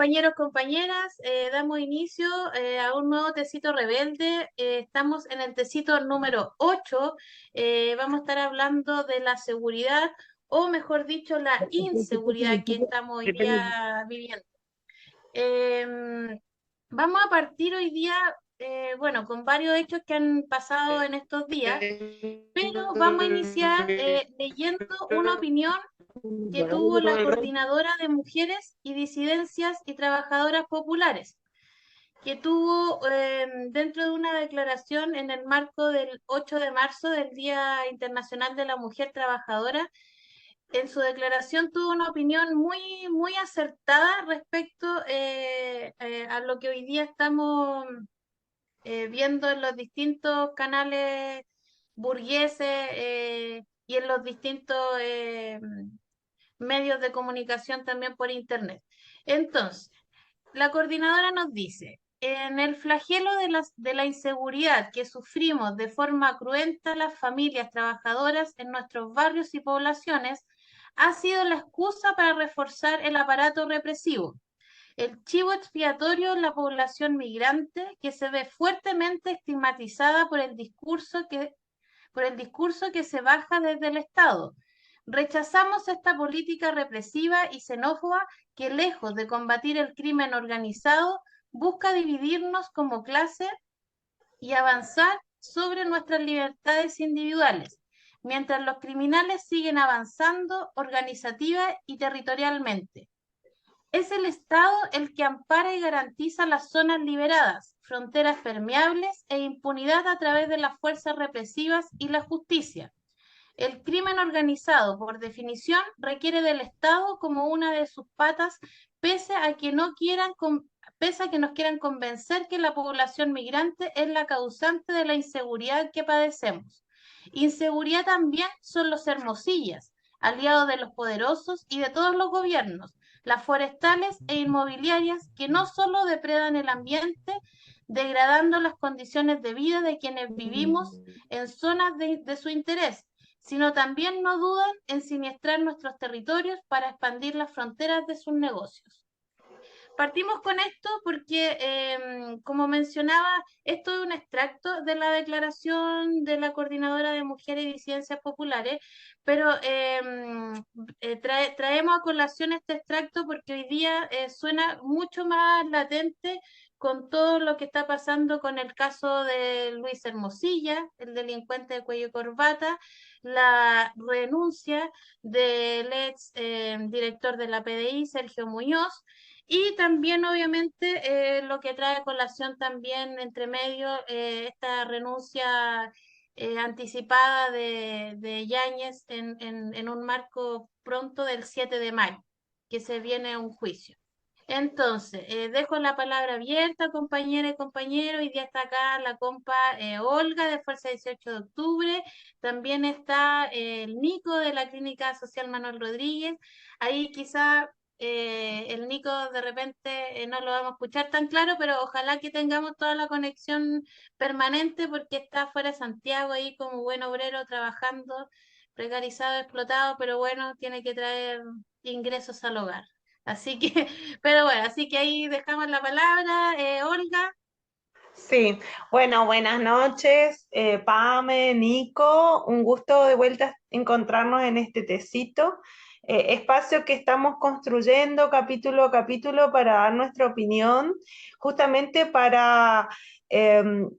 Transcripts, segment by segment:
compañeros, compañeras, damos inicio a un nuevo tecito rebelde. Estamos en el tecito número 8. Vamos a estar hablando de la seguridad, o mejor dicho, la inseguridad que estamos hoy día viviendo. Em, Vamos a partir hoy día, bueno, con varios hechos que han pasado en estos días, pero vamos a iniciar leyendo una opinión que tuvo la Coordinadora de Mujeres y Disidencias y Trabajadoras Populares, que tuvo dentro de una declaración en el marco del 8 de marzo, del Día Internacional de la Mujer Trabajadora. En su declaración tuvo una opinión muy acertada respecto a lo que hoy día estamos viendo en los distintos canales burgueses y en los distintos medios de comunicación también por Internet. Entonces, la coordinadora nos dice, en el flagelo de la inseguridad que sufrimos de forma cruenta las familias trabajadoras en nuestros barrios y poblaciones, ha sido la excusa para reforzar el aparato represivo, el chivo expiatorio en la población migrante que se ve fuertemente estigmatizada por el discurso que se baja desde el Estado. Rechazamos esta política represiva y xenófoba que, lejos de combatir el crimen organizado, busca dividirnos como clase y avanzar sobre nuestras libertades individuales, mientras los criminales siguen avanzando organizativa y territorialmente. Es el Estado el que ampara y garantiza las zonas liberadas, fronteras permeables e impunidad a través de las fuerzas represivas y la justicia. El crimen organizado, por definición, requiere del Estado como una de sus patas, pese a que pese a que nos quieran convencer que la población migrante es la causante de la inseguridad que padecemos. Inseguridad también son los hermosillas, aliados de los poderosos y de todos los gobiernos, las forestales e inmobiliarias que no solo depredan el ambiente, degradando las condiciones de vida de quienes vivimos en zonas de su interés, sino también no dudan en siniestrar nuestros territorios para expandir las fronteras de sus negocios. Partimos con esto porque, como mencionaba, esto es un extracto de la declaración de la Coordinadora de Mujeres y Disidencias Populares, pero traemos a colación este extracto porque hoy día suena mucho más latente con todo lo que está pasando con el caso de Luis Hermosilla, el delincuente de cuello y corbata, la renuncia del ex director de la PDI, Sergio Muñoz, y también, obviamente, lo que trae a colación también entre medio esta renuncia anticipada de Yáñez en un marco pronto del 7 de mayo, que se viene un juicio. Entonces, dejo la palabra abierta, compañera y compañero. Hoy día está acá la compa Olga de Fuerza 18 de Octubre. También está el Nico de la Clínica Social Manuel Rodríguez. Ahí quizá el Nico de repente no lo vamos a escuchar tan claro, pero ojalá que tengamos toda la conexión permanente porque está fuera de Santiago ahí como buen obrero trabajando, precarizado, explotado, pero bueno, tiene que traer ingresos al hogar. Así que, pero bueno, así que ahí dejamos la palabra, Olga. Sí, bueno, buenas noches, Pame, Nico, un gusto de vuelta encontrarnos en este tecito, espacio que estamos construyendo capítulo a capítulo para dar nuestra opinión, justamente para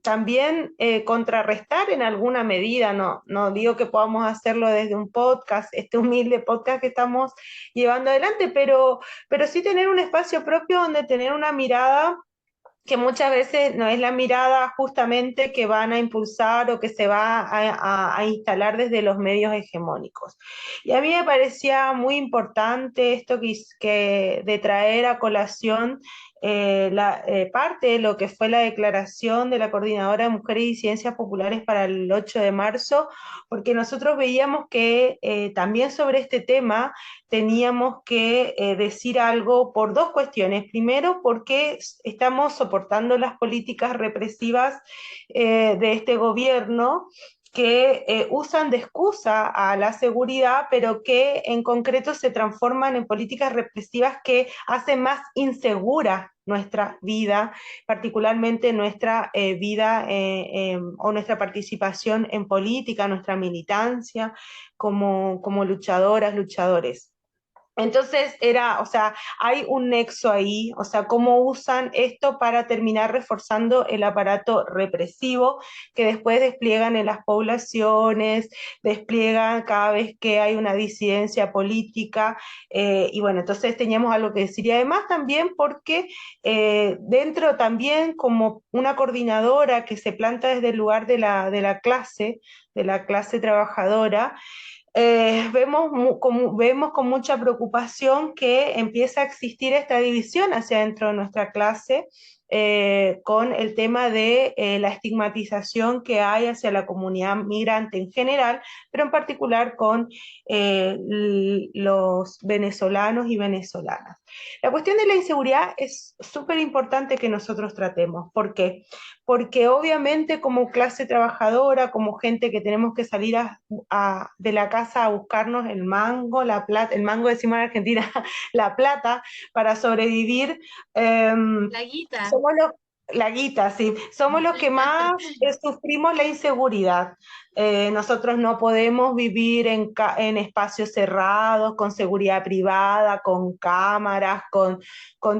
también contrarrestar en alguna medida, no digo que podamos hacerlo desde un podcast, este humilde podcast que estamos llevando adelante, pero sí tener un espacio propio donde tener una mirada que muchas veces no es la mirada justamente que van a impulsar o que se va a instalar desde los medios hegemónicos. Y a mí me parecía muy importante esto de traer a colación parte de lo que fue la declaración de la Coordinadora de Mujeres y Disidencias Populares para el 8 de marzo, porque nosotros veíamos que también sobre este tema teníamos que decir algo por dos cuestiones. Primero, porque estamos soportando las políticas represivas de este gobierno que usan de excusa a la seguridad, pero que en concreto se transforman en políticas represivas que hacen más insegura nuestra vida, particularmente nuestra vida o nuestra participación en política, nuestra militancia como luchadoras, luchadores. Entonces o sea, hay un nexo ahí, o sea, cómo usan esto para terminar reforzando el aparato represivo que después despliegan en las poblaciones, despliegan cada vez que hay una disidencia política, y bueno, entonces teníamos algo que decir. Y además también porque dentro también como una coordinadora que se planta desde el lugar de la clase trabajadora, vemos con mucha preocupación que empieza a existir esta división hacia dentro de nuestra clase, con el tema de la estigmatización que hay hacia la comunidad migrante en general, pero en particular con los venezolanos y venezolanas. La cuestión de la inseguridad es súper importante que nosotros tratemos. ¿Por qué? Porque obviamente como clase trabajadora, como gente que tenemos que salir de la casa a buscarnos el mango, la plata, el mango decimos en Argentina, la plata para sobrevivir, eh, La guita. somos los, la guita, sí, somos los que más sufrimos la inseguridad. Nosotros no podemos vivir en espacios cerrados, con seguridad privada, con cámaras, con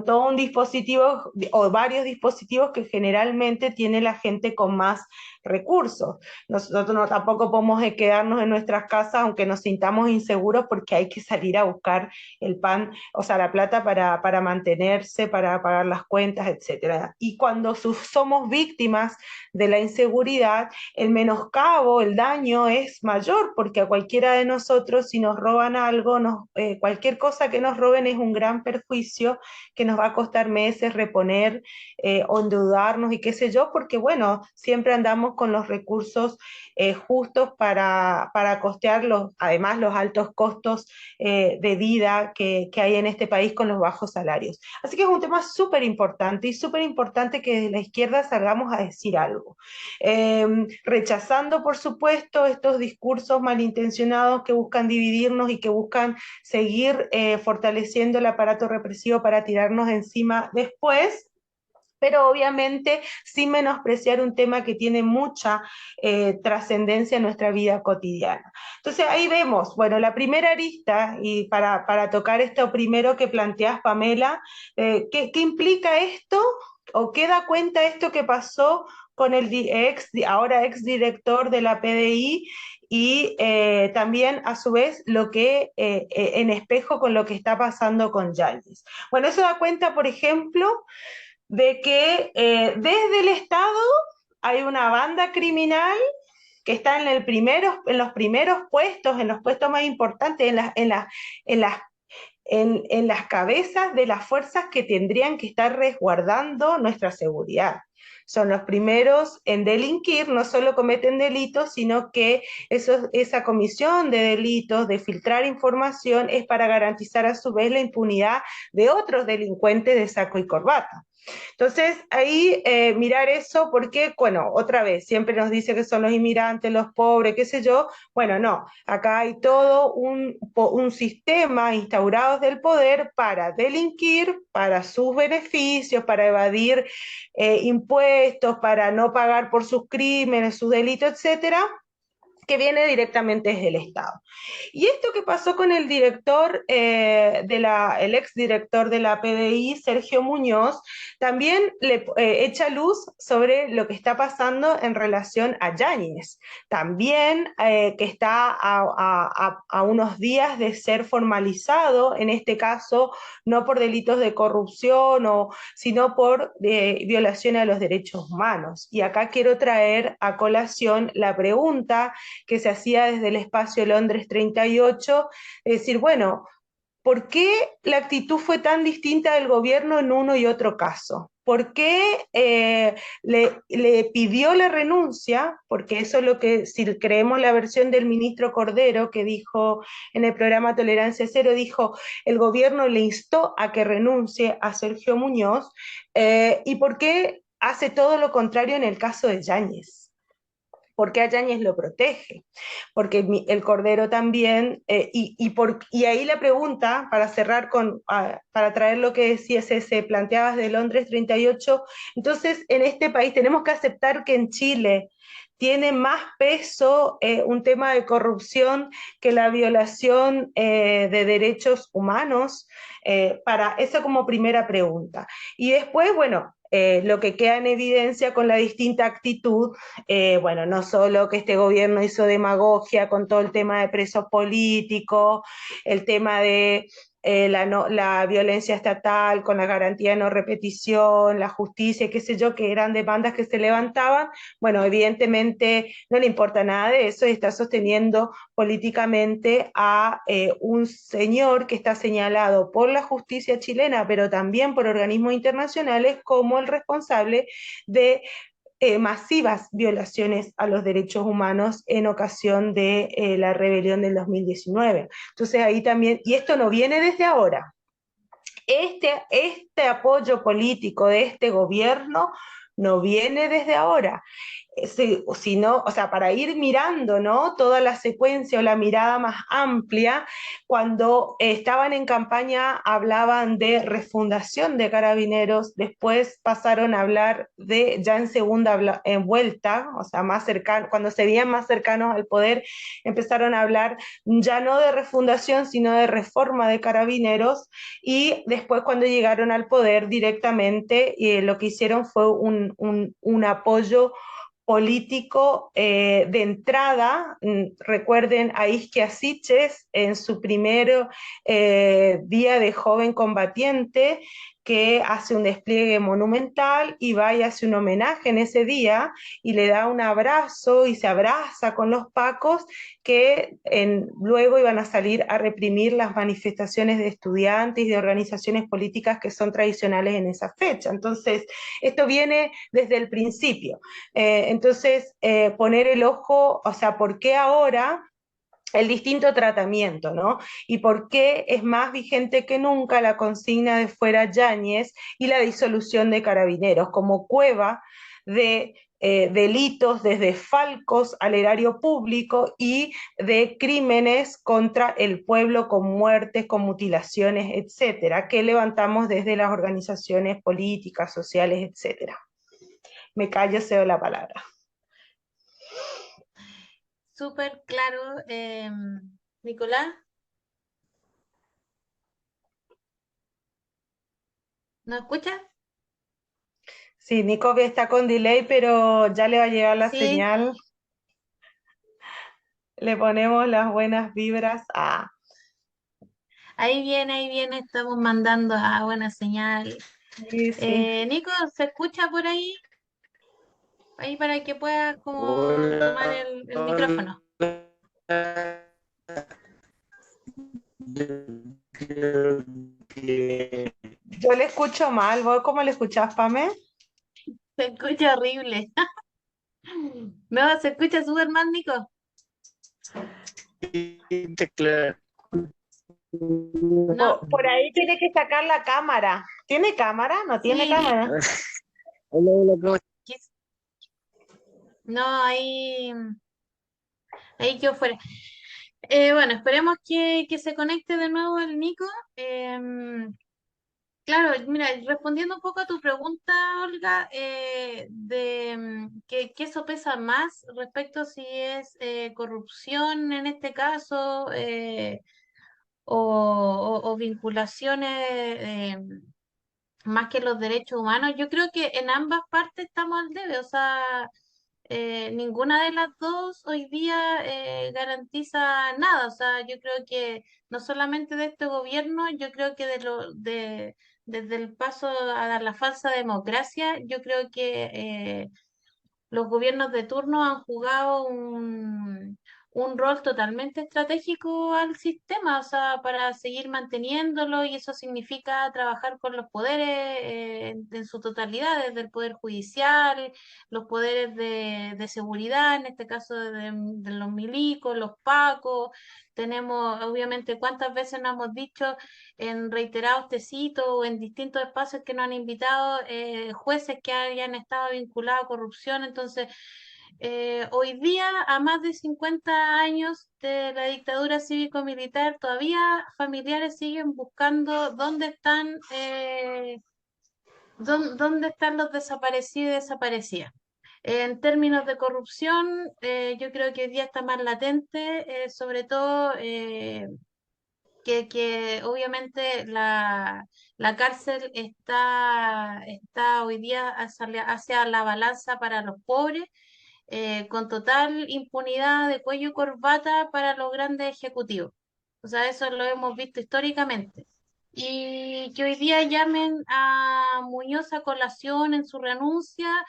todo un dispositivo o varios dispositivos que generalmente tiene la gente con más recursos. Nosotros tampoco podemos quedarnos en nuestras casas aunque nos sintamos inseguros porque hay que salir a buscar el pan, o sea, la plata para mantenerse, para pagar las cuentas, etcétera. Y cuando somos víctimas de la inseguridad, el menoscabo, el daño es mayor, porque a cualquiera de nosotros, si nos roban algo, cualquier cosa que nos roben es un gran perjuicio que nos va a costar meses reponer, o endeudarnos y qué sé yo, porque bueno, siempre andamos con los recursos justos para costear además los altos costos de vida que hay en este país con los bajos salarios. Así que es un tema súper importante y súper importante que desde la izquierda salgamos a decir algo. Rechazando, por supuesto, estos discursos malintencionados que buscan dividirnos y que buscan seguir fortaleciendo el aparato represivo para tirarnos encima después, pero obviamente sin menospreciar un tema que tiene mucha trascendencia en nuestra vida cotidiana. Entonces ahí vemos, bueno, la primera arista, y para tocar esto primero que planteas, Pamela, ¿qué implica esto o qué da cuenta esto que pasó con el ahora ex director de la PDI? Y también, a su vez, lo que en espejo con lo que está pasando con Yáñez. Bueno, eso da cuenta, por ejemplo, de que desde el Estado hay una banda criminal que está en los primeros puestos, en los puestos más importantes, en las, en las cabezas de las fuerzas que tendrían que estar resguardando nuestra seguridad. Son los primeros en delinquir, no solo cometen delitos, sino que esa comisión de delitos, de filtrar información, es para garantizar a su vez la impunidad de otros delincuentes de saco y corbata. Entonces, ahí mirar eso, porque, bueno, otra vez, siempre nos dice que son los inmigrantes, los pobres, qué sé yo. Bueno, no, acá hay todo un sistema instaurado del poder para delinquir, para sus beneficios, para evadir impuestos, para no pagar por sus crímenes, sus delitos, etcétera, que viene directamente desde el Estado. Y esto que pasó con el director, el exdirector de la PDI, Sergio Muñoz, también le echa luz sobre lo que está pasando en relación a Yáñez. También que está a unos días de ser formalizado, en este caso, no por delitos de corrupción, sino por violación a los derechos humanos. Y acá quiero traer a colación la pregunta que se hacía desde el espacio Londres 38, es decir, bueno, ¿por qué la actitud fue tan distinta del gobierno en uno y otro caso? ¿Por qué le pidió la renuncia? Porque eso es lo que, si creemos la versión del ministro Cordero, que dijo en el programa Tolerancia Cero, dijo, el gobierno le instó a que renuncie a Sergio Muñoz, y por qué hace todo lo contrario en el caso de Yáñez. ¿Por qué a Yáñez lo protege? Porque el Cordero también, y ahí la pregunta, para cerrar para traer lo que decías, se planteabas de Londres 38, entonces en este país tenemos que aceptar que en Chile tiene más peso un tema de corrupción que la violación de derechos humanos, para esa como primera pregunta. Y después, bueno, lo que queda en evidencia con la distinta actitud, bueno, no solo que este gobierno hizo demagogia con todo el tema de presos políticos, el tema de la violencia estatal con la garantía de no repetición, la justicia, qué sé yo, que eran demandas que se levantaban. Bueno, evidentemente no le importa nada de eso y está sosteniendo políticamente a un señor que está señalado por la justicia chilena, pero también por organismos internacionales como el responsable de masivas violaciones a los derechos humanos en ocasión de la rebelión del 2019. Entonces ahí también, y esto no viene desde ahora, este apoyo político de este gobierno no viene desde ahora, sino, o sea, para ir mirando, ¿no? Toda la secuencia o la mirada más amplia, cuando estaban en campaña hablaban de refundación de Carabineros, después pasaron a hablar de, ya en segunda vuelta, o sea, más cercano, cuando se veían más cercanos al poder, empezaron a hablar ya no de refundación, sino de reforma de Carabineros, y después cuando llegaron al poder directamente, lo que hicieron fue un apoyo político de entrada. Recuerden a Isquia Siches en su primer día de joven combatiente, que hace un despliegue monumental y va y hace un homenaje en ese día y le da un abrazo y se abraza con los pacos que luego iban a salir a reprimir las manifestaciones de estudiantes y de organizaciones políticas que son tradicionales en esa fecha. Entonces, esto viene desde el principio. Entonces, poner el ojo, o sea, ¿por qué ahora el distinto tratamiento, ¿no? Y por qué es más vigente que nunca la consigna de fuera Yáñez y la disolución de Carabineros como cueva de delitos desde falcos al erario público y de crímenes contra el pueblo con muertes, con mutilaciones, etcétera, que levantamos desde las organizaciones políticas, sociales, etcétera. Me callo, cedo la palabra. Súper claro, Nicolás, ¿no escuchas? Sí, Nico está con delay, pero ya le va a llegar la Sí, señal. Le ponemos las buenas vibras a... ahí viene, estamos mandando a buena señal. Sí, sí. Nico, ¿se escucha por ahí? Ahí para que puedas como tomar Hola, el hola. micrófono. Yo creo que Yo le escucho mal. ¿Vos cómo le escuchás, Pame? Se escucha horrible. No, se escucha súper mal, Nico. claro. No, Por ahí tiene que sacar la cámara. ¿Tiene cámara? ¿No tiene sí, cámara? Hola, hola, ¿cómo quis- no, ahí quedó fuera. Bueno, esperemos que se conecte de nuevo el Nico. Em, Claro, mira, respondiendo un poco a tu pregunta, Olga, que eso pesa más respecto si es corrupción en este caso, o vinculaciones, más que los derechos humanos. Yo creo que en ambas partes estamos al debe, o sea, ninguna de las dos hoy día garantiza nada. O sea, yo creo que no solamente de este gobierno, yo creo que desde el paso a la falsa democracia, yo creo que los gobiernos de turno han jugado un rol totalmente estratégico al sistema, o sea, para seguir manteniéndolo, y eso significa trabajar con los poderes en su totalidad, desde el poder judicial, los poderes de seguridad, en este caso de los milicos, los pacos. Tenemos, obviamente, cuántas veces nos hemos dicho en reiterados tecitos o en distintos espacios que nos han invitado jueces que hayan estado vinculados a corrupción. Entonces, Hoy día, a más de 50 años de la dictadura cívico-militar, todavía familiares siguen buscando dónde están los desaparecidos y desaparecidas. En términos de corrupción, yo creo que hoy día está más latente, sobre todo que obviamente la cárcel está hoy día hacia la balanza para los pobres, con total impunidad de cuello y corbata para los grandes ejecutivos. O sea, eso lo hemos visto históricamente. Y que hoy día llamen a Muñoz a colación en su renuncia,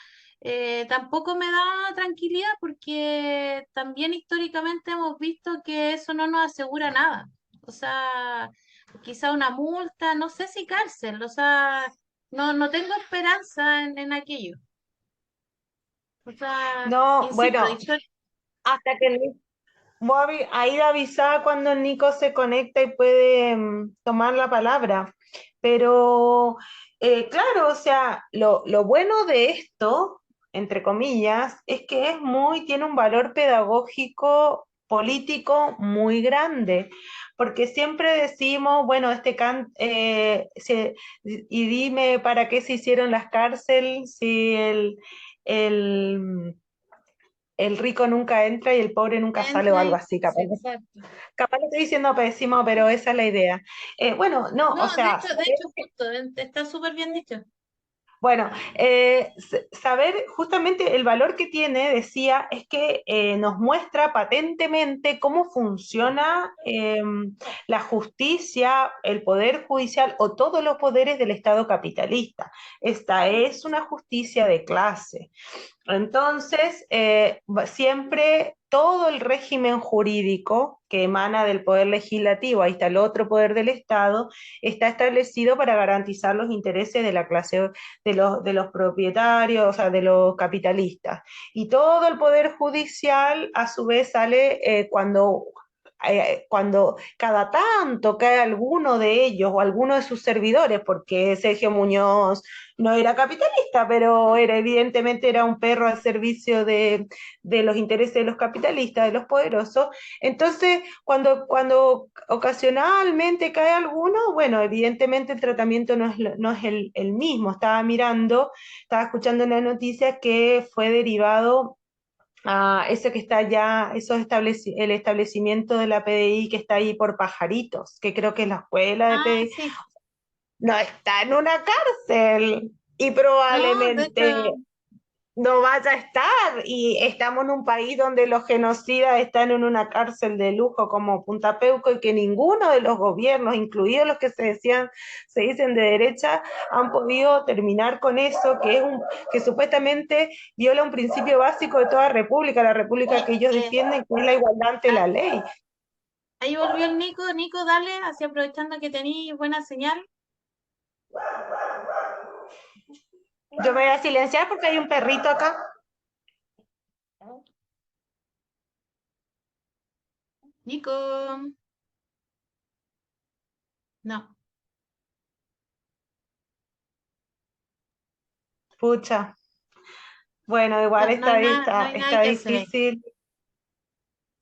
tampoco me da tranquilidad porque también históricamente hemos visto que eso no nos asegura nada. O sea, quizá una multa, no sé si cárcel, o sea, no tengo esperanza en aquello. O sea, No, insisto, bueno, hasta que voy a ir a avisar cuando el Nico se conecta y puede tomar la palabra. Pero, claro, o sea, lo bueno de esto, entre comillas, es que tiene un valor pedagógico político muy grande, porque siempre decimos, bueno, y dime para qué se hicieron las cárceles si el el rico nunca entra y el pobre nunca sale o entra algo y... así, Sí, exacto. capaz lo estoy diciendo pésimo, pero esa es la idea. Bueno, no, o No, sea, de hecho, justo, está súper bien dicho. bueno, saber justamente el valor que tiene, decía, es que nos muestra patentemente cómo funciona la justicia, el poder judicial o todos los poderes del Estado capitalista. Esta es una justicia de clase. Entonces, siempre todo el régimen jurídico que emana del poder legislativo, ahí está el otro poder del Estado, está establecido para garantizar los intereses de la clase de los propietarios, o sea, de los capitalistas. Y todo el poder judicial, a su vez, sale cuando cada tanto cae alguno de ellos o alguno de sus servidores, porque Sergio Muñoz no era capitalista, pero evidentemente era un perro al servicio de los intereses de los capitalistas, de los poderosos. Entonces, cuando ocasionalmente cae alguno, bueno, evidentemente el tratamiento no es el mismo. Estaba escuchando una noticia que fue derivado a eso que está allá, el establecimiento de la PDI que está ahí por Pajaritos, que creo que es la escuela de Ah, PDI, sí. no está en una cárcel y No, de probablemente hecho, no vaya a estar. Y estamos en un país donde los genocidas están en una cárcel de lujo como Punta Peuco y que ninguno de los gobiernos, incluidos los que se dicen de derecha, han podido terminar con eso, que supuestamente viola un principio básico de toda república, la república oye, que ellos defienden, que es la igualdad ante ah, la ley. ahí volvió el Nico. Nico, dale, así aprovechando que tenéis buena señal. Yo me voy a silenciar porque hay un perrito acá. Nico, no, Pucha. Bueno, igual no hay nada, no está, hay nada está que hacer ahí. difícil.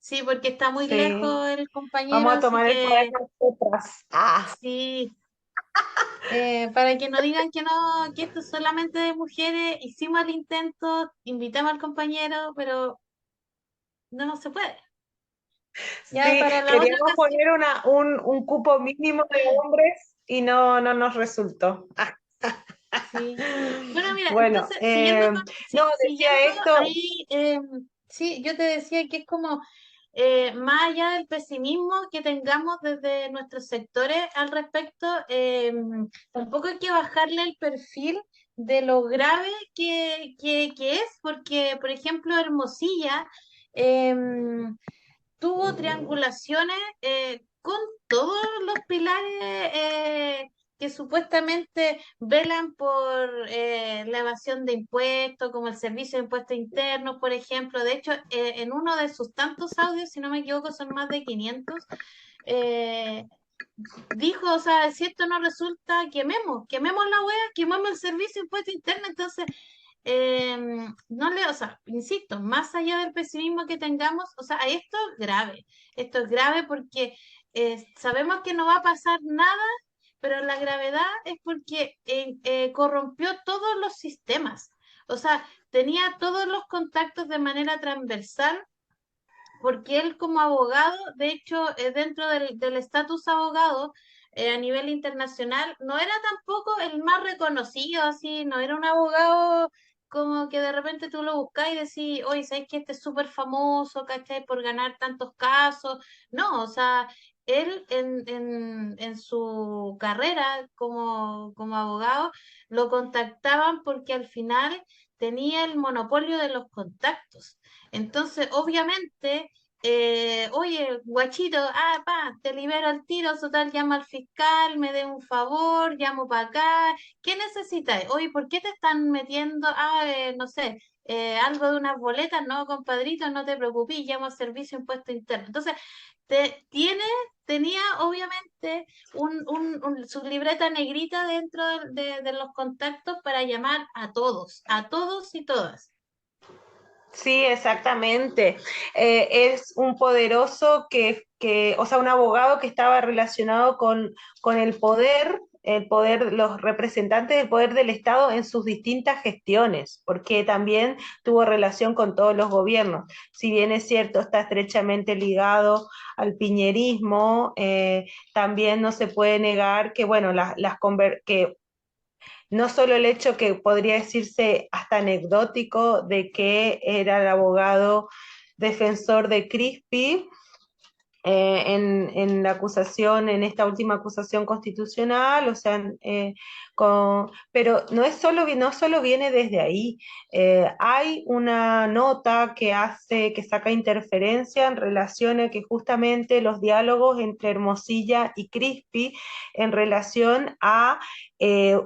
Sí, porque está muy Sí. lejos el compañero, Vamos a así tomar el poder que nosotras. Ah, sí, para que no digan que no, que esto es solamente de mujeres, hicimos el intento, invitamos al compañero, pero no se puede. Ya sí, para la otra queríamos ocasión, poner un cupo mínimo de hombres y no nos resultó. Ah, sí. Bueno, mira, bueno, entonces, no, decía siguiendo esto, ahí, sí, yo te decía que es como, más allá del pesimismo que tengamos desde nuestros sectores al respecto, tampoco hay que bajarle el perfil de lo grave que es, porque, por ejemplo, Hermosilla tuvo triangulaciones con todos los pilares que supuestamente velan por la evasión de impuestos, como el Servicio de Impuestos Internos, por ejemplo. De hecho, en uno de sus tantos audios, si no me equivoco, son más de 500, eh, dijo, o sea, si esto no resulta, quememos la wea, quememos el Servicio de Impuestos Internos. Entonces, no le, o sea, insisto, más allá del pesimismo que tengamos, o sea, esto es grave porque sabemos que no va a pasar nada, pero la gravedad es porque corrompió todos los sistemas, o sea, tenía todos los contactos de manera transversal porque él como abogado, de hecho, dentro del estatus abogado a nivel internacional, no era tampoco el más reconocido, así, no era un abogado como que de repente tú lo buscas y decís, oye, ¿sabes que este es súper famoso, ¿cachai? Por ganar tantos casos. No, o sea, él en su carrera como abogado lo contactaban porque al final tenía el monopolio de los contactos. Entonces, obviamente, oye, guachito, te libero al tiro, total, llama al fiscal, me dé un favor, llamo para acá, ¿qué necesitas? Oye, ¿por qué te están metiendo, no sé, algo de unas boletas? No, compadrito, no te preocupes, llamo a servicio impuesto interno. Entonces, te, tiene, tenía obviamente su libreta negrita dentro de los contactos para llamar a todos y todas. Sí, exactamente. Es un poderoso o sea, un abogado que estaba relacionado con el poder, los representantes del poder del Estado en sus distintas gestiones, porque también tuvo relación con todos los gobiernos. Si bien es cierto, está estrechamente ligado al piñerismo, también no se puede negar que, bueno, que no solo el hecho que podría decirse hasta anecdótico de que era el abogado defensor de Crispi, en la acusación, en esta última acusación constitucional, o sea, pero no solo viene desde ahí. Hay una nota que saca interferencia en relación a que justamente los diálogos entre Hermosilla y Crispi en relación a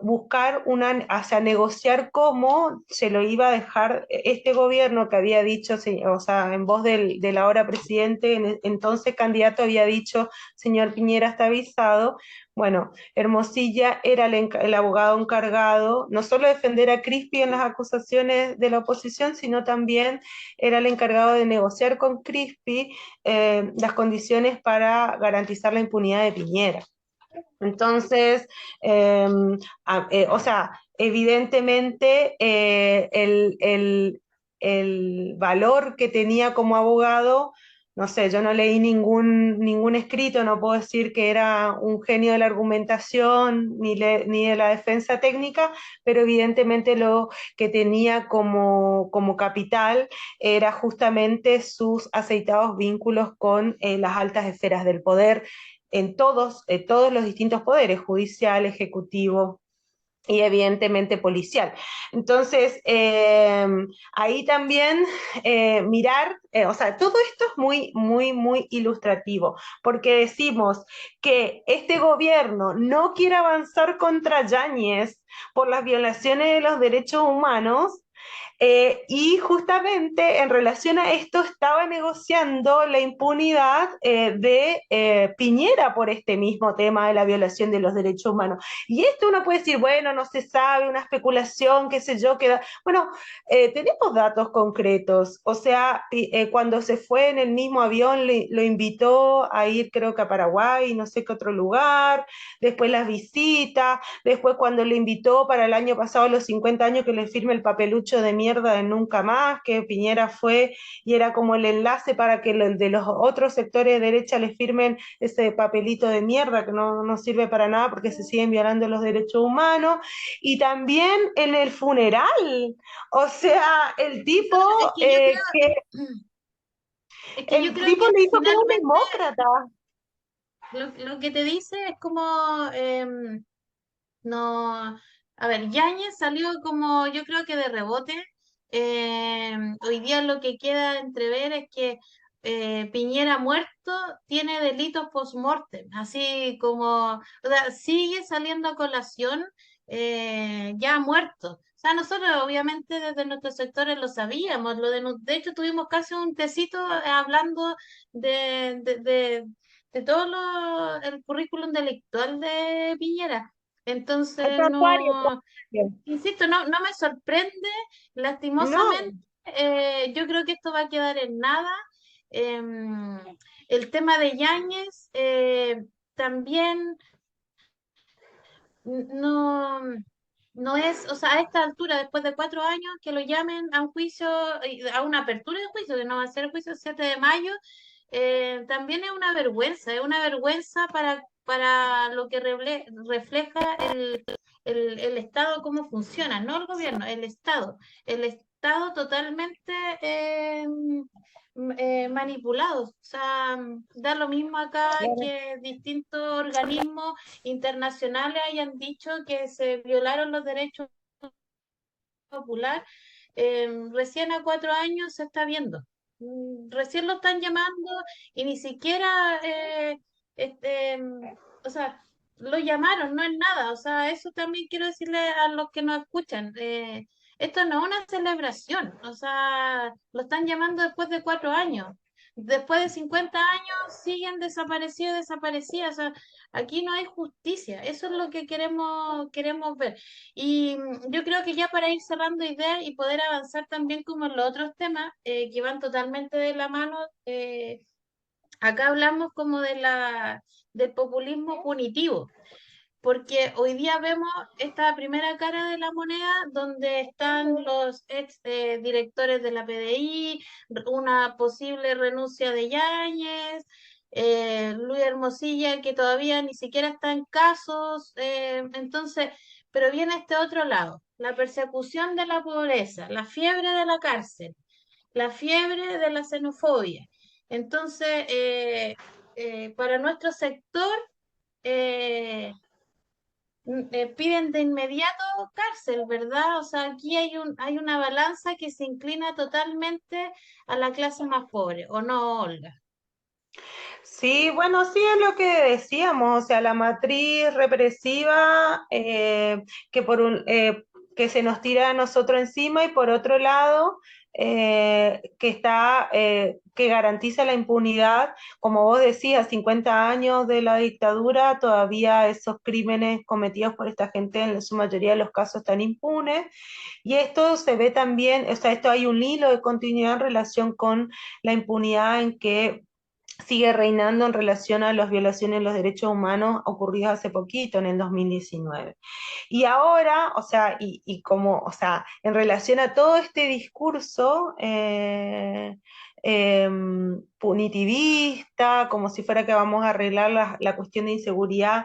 buscar o sea, negociar cómo se lo iba a dejar este gobierno que había dicho, o sea, en voz del ahora presidente, entonces candidato, había dicho, señor Piñera está avisado. Bueno, Hermosilla era el abogado encargado, no solo de defender a Crispi en las acusaciones de la oposición, sino también era el encargado de negociar con Crispi las condiciones para garantizar la impunidad de Piñera. Entonces, eh, o sea, evidentemente el valor que tenía como abogado, no sé, yo no leí ningún escrito, no puedo decir que era un genio de la argumentación ni de la defensa técnica, pero evidentemente lo que tenía como capital era justamente sus aceitados vínculos con las altas esferas del poder todos los distintos poderes, judicial, ejecutivo y evidentemente policial. Entonces, ahí también mirar, o sea, todo esto es muy, muy, muy ilustrativo, porque decimos que este gobierno no quiere avanzar contra Yáñez por las violaciones de los derechos humanos, y justamente en relación a esto estaba negociando la impunidad de Piñera por este mismo tema de la violación de los derechos humanos. Y esto uno puede decir, bueno, no se sabe, una especulación, qué sé yo, queda. Bueno, tenemos datos concretos. O sea, cuando se fue en el mismo avión, lo invitó a ir, creo que a Paraguay, no sé qué otro lugar, después las visitas, después cuando le invitó para el año pasado, a los 50 años, que le firme el papelucho de mierda de Nunca Más, que Piñera fue y era como el enlace para que de los otros sectores de derecha le firmen ese papelito de mierda que no sirve para nada porque se siguen violando los derechos humanos, y también en el funeral, o sea, Es que yo es que yo el creo tipo que le hizo como un finalmente demócrata. lo que te dice es como, no, a ver, Yáñez salió como, yo creo que de rebote. Hoy día lo que queda entrever es que Piñera muerto tiene delitos post-mortem, así como, o sea, sigue saliendo a colación ya muerto. O sea, nosotros obviamente desde nuestros sectores lo sabíamos, de hecho tuvimos casi un tecito hablando de, de, de, de todo el currículum delictual de Piñera, Entonces, Otro acuario, otro no, acuario. insisto, no me sorprende, No, lastimosamente, yo creo que esto va a quedar en nada. Em, el tema de Yáñez, también no, no es, o sea, a esta altura, después de 4 años, que lo llamen a un juicio, a una apertura de juicio, que no va a ser el juicio el 7 de mayo, también es una vergüenza para lo que refleja el Estado, cómo funciona, no el gobierno, el Estado totalmente manipulado. O sea, da lo mismo acá claro. que distintos organismos internacionales hayan dicho que se violaron los derechos populares. Recién a 4 años se está viendo. Recién lo están llamando y ni siquiera, este, o sea, lo llamaron, no es nada. O sea, eso también quiero decirle a los que nos escuchan. Esto no es una celebración, o sea, lo están llamando después de 4 años. Después de 50 años siguen desaparecidos, desaparecidas. O sea, aquí no hay justicia. Eso es lo que queremos ver. Y yo creo que ya para ir cerrando ideas y poder avanzar también como en los otros temas que van totalmente de la mano, acá hablamos como del populismo punitivo, porque hoy día vemos esta primera cara de la moneda donde están los ex directores de la PDI, una posible renuncia de Yáñez, Luis Hermosilla que todavía ni siquiera está en casos, entonces, pero viene este otro lado, la persecución de la pobreza, la fiebre de la cárcel, la fiebre de la xenofobia. Entonces, para nuestro sector, eh, piden de inmediato cárcel, ¿verdad? O sea, aquí hay una balanza que se inclina totalmente a la clase más pobre, ¿o no, Olga? Sí, bueno, sí es lo que decíamos, o sea, la matriz represiva que se nos tira a nosotros encima y por otro lado que garantiza la impunidad, como vos decías, 50 años de la dictadura, todavía esos crímenes cometidos por esta gente en su mayoría de los casos están impunes y esto se ve también, o sea, esto hay un hilo de continuidad en relación con la impunidad en que sigue reinando en relación a las violaciones de los derechos humanos ocurridas hace poquito, en el 2019. Y ahora, o sea, como, o sea, en relación a todo este discurso punitivista, como si fuera que vamos a arreglar la cuestión de inseguridad,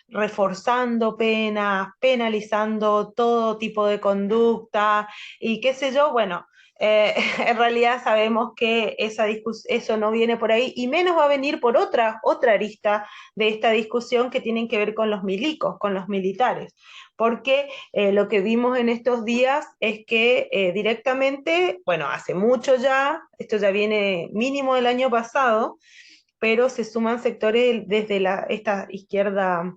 reforzando penas, penalizando todo tipo de conducta y qué sé yo, bueno, en realidad sabemos que eso no viene por ahí y menos va a venir por otra arista de esta discusión que tienen que ver con los milicos, con los militares, porque lo que vimos en estos días es que directamente, bueno, hace mucho ya, esto ya viene mínimo del año pasado, pero se suman sectores desde esta izquierda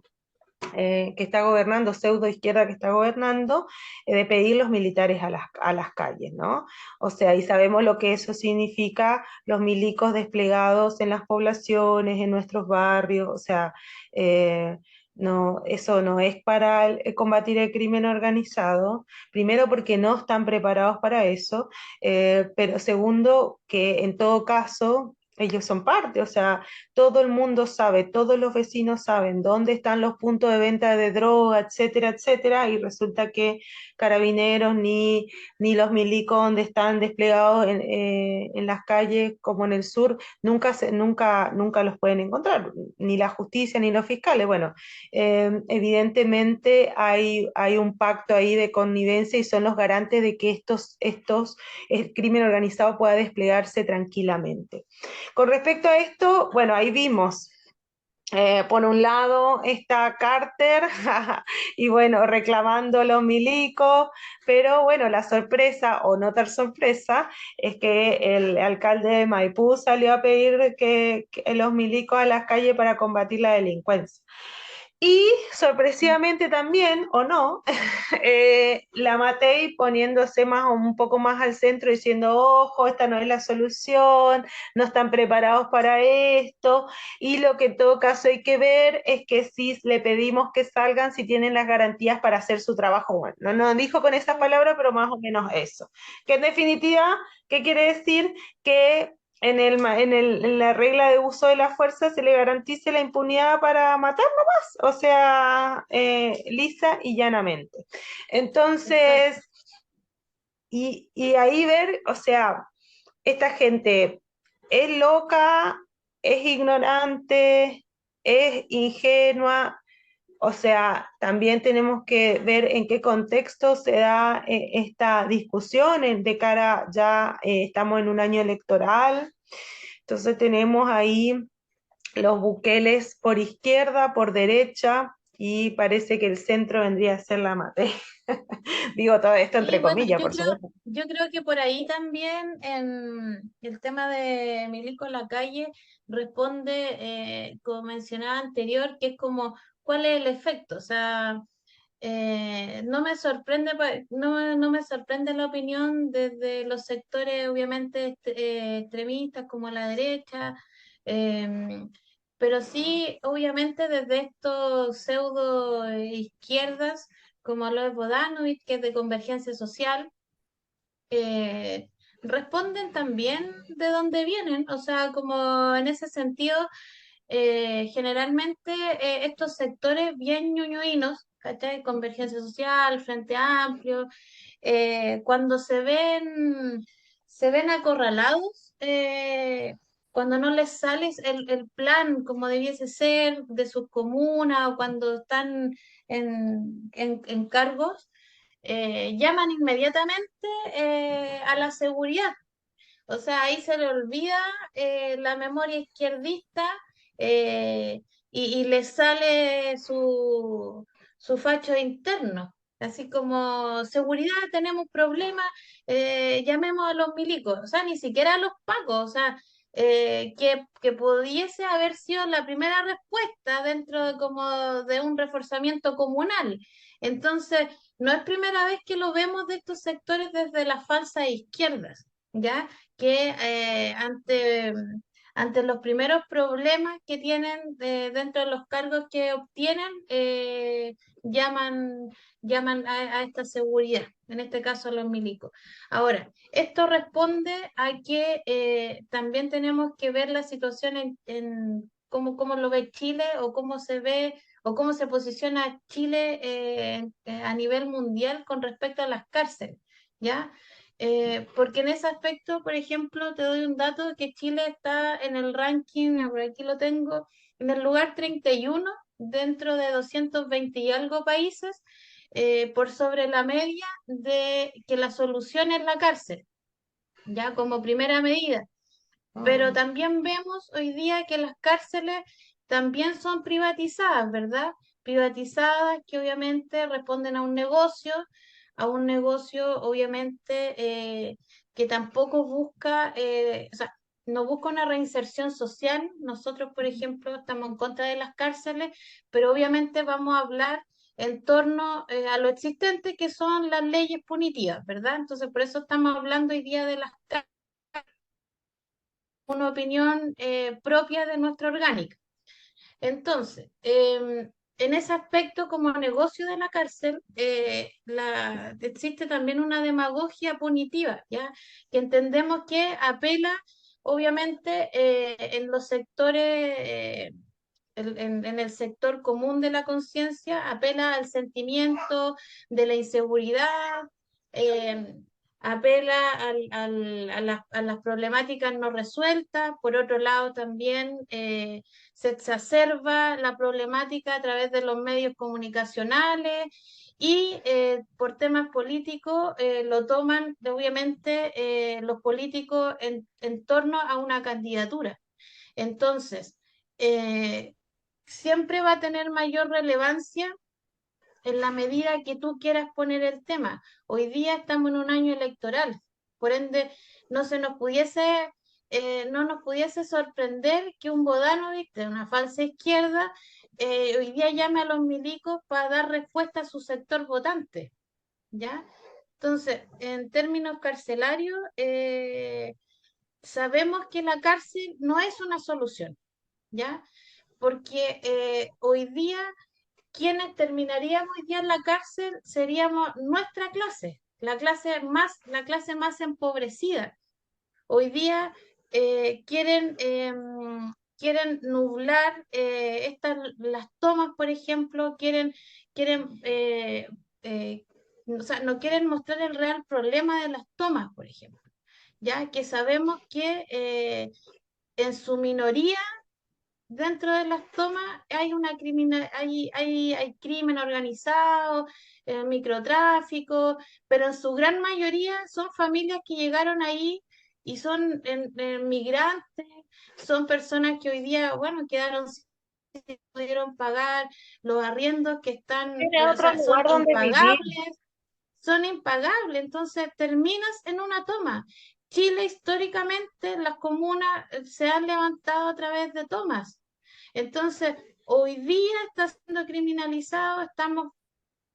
que está gobernando, pseudo izquierda que está gobernando, de pedir los militares a las calles, ¿no? O sea, y sabemos lo que eso significa, los milicos desplegados en las poblaciones, en nuestros barrios, o sea, no, eso no es para combatir el crimen organizado, primero porque no están preparados para eso, pero segundo que en todo caso ellos son parte, o sea, todo el mundo sabe, todos los vecinos saben dónde están los puntos de venta de droga, etcétera, etcétera, y resulta que carabineros ni los milicos donde están desplegados en las calles como en el sur, nunca los pueden encontrar, ni la justicia ni los fiscales. Bueno, evidentemente hay un pacto ahí de connivencia y son los garantes de que el crimen organizado pueda desplegarse tranquilamente. Con respecto a esto, bueno, ahí vimos, por un lado está Carter y bueno, reclamando los milicos, pero bueno, la sorpresa o no tan sorpresa es que el alcalde de Maipú salió a pedir que los milicos a las calles para combatir la delincuencia. Y sorpresivamente también, o no, la Matei poniéndose un poco más al centro, diciendo, ojo, esta no es la solución, no están preparados para esto, y lo que en todo caso hay que ver es que si le pedimos que salgan, si tienen las garantías para hacer su trabajo. Bueno, no dijo con esas palabras, pero más o menos eso. Que en definitiva, ¿qué quiere decir? Que en la regla de uso de la fuerza se le garantice la impunidad para matar nomás, o sea, lisa y llanamente. Exacto. Entonces, y ahí ver, o sea, esta gente es loca, es ignorante, es ingenua, o sea, también tenemos que ver en qué contexto se da esta discusión de cara, ya estamos en un año electoral, entonces tenemos ahí los buqueles por izquierda, por derecha, y parece que el centro vendría a ser la Mate. Digo todo esto Sí, entre bueno, comillas, por supuesto. yo creo que por ahí también en el tema de Milico en la calle responde, como mencionaba anterior, que es como, ¿cuál es el efecto? O sea, no me sorprende, no me sorprende la opinión desde los sectores, obviamente, extremistas como la derecha, em, pero sí, obviamente, desde estos pseudo izquierdas, como lo es Bodanovich, que es de Convergencia Social, eh, responden también de dónde vienen, o sea, como en ese sentido generalmente estos sectores bien ñuñuinos, ¿cachai? Convergencia Social, Frente Amplio, cuando se ven acorralados, cuando no les sale el plan como debiese ser de sus comunas o cuando están en cargos, llaman inmediatamente a la seguridad. O sea, ahí se le olvida la memoria izquierdista eh, y le sale su facho interno. Así como seguridad, tenemos problemas, llamemos a los milicos, o sea, ni siquiera a los pacos, o sea, que pudiese haber sido la primera respuesta dentro de como de un reforzamiento comunal. Entonces, no es primera vez que lo vemos de estos sectores desde las falsas izquierdas. ¿Ya? Que ante los primeros problemas que tienen dentro de los cargos que obtienen, llaman, llaman a esta seguridad, en este caso a los milicos. Ahora, esto responde a que también tenemos que ver la situación en cómo lo ve Chile o cómo se ve o cómo se posiciona Chile a nivel mundial con respecto a las cárceles, ¿ya? Porque en ese aspecto, por ejemplo, te doy un dato que Chile está en el ranking, por aquí lo tengo, en el lugar 31 dentro de 220 y algo países, por sobre la media de que la solución es la cárcel, ya como primera medida. Pero también vemos hoy día que las cárceles también son privatizadas, ¿verdad? Privatizadas que obviamente responden a un negocio obviamente que tampoco busca, o sea, no busca una reinserción social. Nosotros, por ejemplo, estamos en contra de las cárceles, pero obviamente vamos a hablar en torno a lo existente que son las leyes punitivas, ¿verdad? Entonces, por eso estamos hablando hoy día de las cárceles, una opinión propia de nuestra orgánica. Entonces, en ese aspecto, como negocio de la cárcel, existe también una demagogia punitiva, ¿ya? Que entendemos que apela, obviamente, en los sectores, en el sector común de la conciencia, apela al sentimiento de la inseguridad, eh, apela a las problemáticas no resueltas. Por otro lado, también se exacerba la problemática a través de los medios comunicacionales y por temas políticos lo toman, obviamente, los políticos en torno a una candidatura. Entonces, siempre va a tener mayor relevancia en la medida que tú quieras poner el tema. Hoy día estamos en un año electoral, por ende no se nos no nos pudiese sorprender que un Bodanovich de una falsa izquierda hoy día llame a los milicos para dar respuesta a su sector votante, ¿ya? Entonces, en términos carcelarios, sabemos que la cárcel no es una solución, ¿ya? Porque hoy día quienes terminaríamos hoy día en la cárcel seríamos nuestra clase, la clase más empobrecida. Hoy día quieren nublar las tomas, por ejemplo, quieren o sea, no quieren mostrar el real problema de las tomas, por ejemplo, ya que sabemos que en su minoría dentro de las tomas hay crimen organizado, microtráfico, pero en su gran mayoría son familias que llegaron ahí y son migrantes, son personas que hoy día, bueno, quedaron sin pudieron pagar los arriendos que están, Tiene o otro sea, lugar donde vivir. son impagables, entonces terminas en una toma. Chile históricamente, las comunas se han levantado a través de tomas. Entonces, hoy día está siendo criminalizado, estamos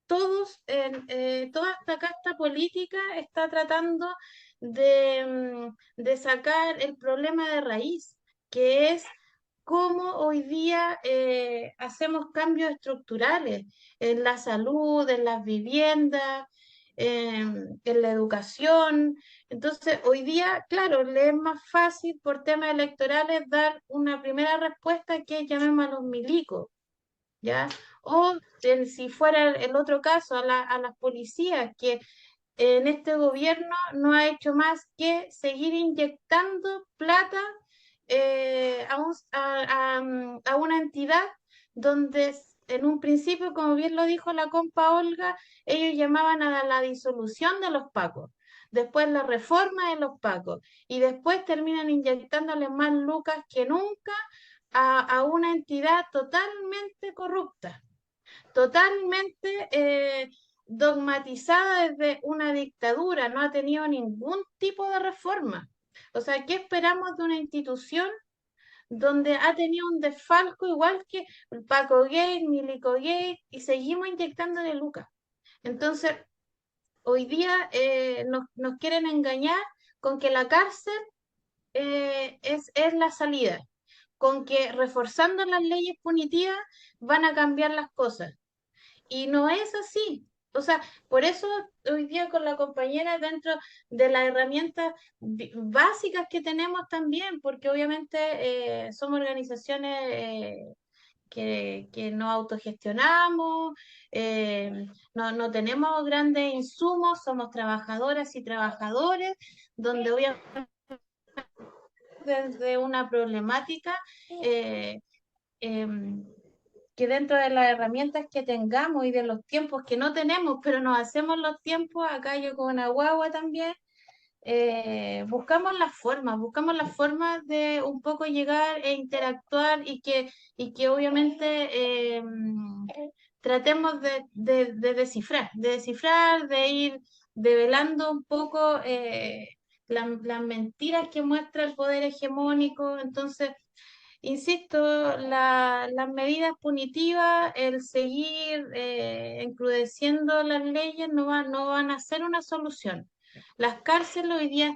toda esta casta política está tratando de sacar el problema de raíz, que es cómo hoy día hacemos cambios estructurales en la salud, en las viviendas, en la educación. Entonces, hoy día, claro, le es más fácil por temas electorales dar una primera respuesta que llamemos a los milicos, ¿ya? O si fuera el otro caso, a las policías, que en este gobierno no ha hecho más que seguir inyectando plata a una entidad donde en un principio, como bien lo dijo la compa Olga, ellos llamaban a la disolución de los pacos, después la reforma de los pacos, y después terminan inyectándole más lucas que nunca a una entidad totalmente corrupta, totalmente dogmatizada desde una dictadura, no ha tenido ningún tipo de reforma. O sea, ¿qué esperamos de una institución donde ha tenido un desfalco igual que Paco Gate, Milico Gate, y seguimos inyectándole lucas? Entonces, hoy día nos quieren engañar con que la cárcel es la salida, con que reforzando las leyes punitivas van a cambiar las cosas. Y no es así. O sea, por eso hoy día con la compañera dentro de las herramientas básicas que tenemos también, porque obviamente somos organizaciones que nos autogestionamos, no tenemos grandes insumos, somos trabajadoras y trabajadores, donde obviamente desde una problemática eh, em, que dentro de las herramientas que tengamos y de los tiempos que no tenemos, pero nos hacemos los tiempos, acá yo con una guagua también, buscamos las formas de un poco llegar e interactuar y que obviamente tratemos de descifrar, de ir develando un poco las mentiras que muestra el poder hegemónico. Entonces, insisto, las medidas punitivas, el seguir encrudeciendo las leyes no van a ser una solución. Las cárceles hoy día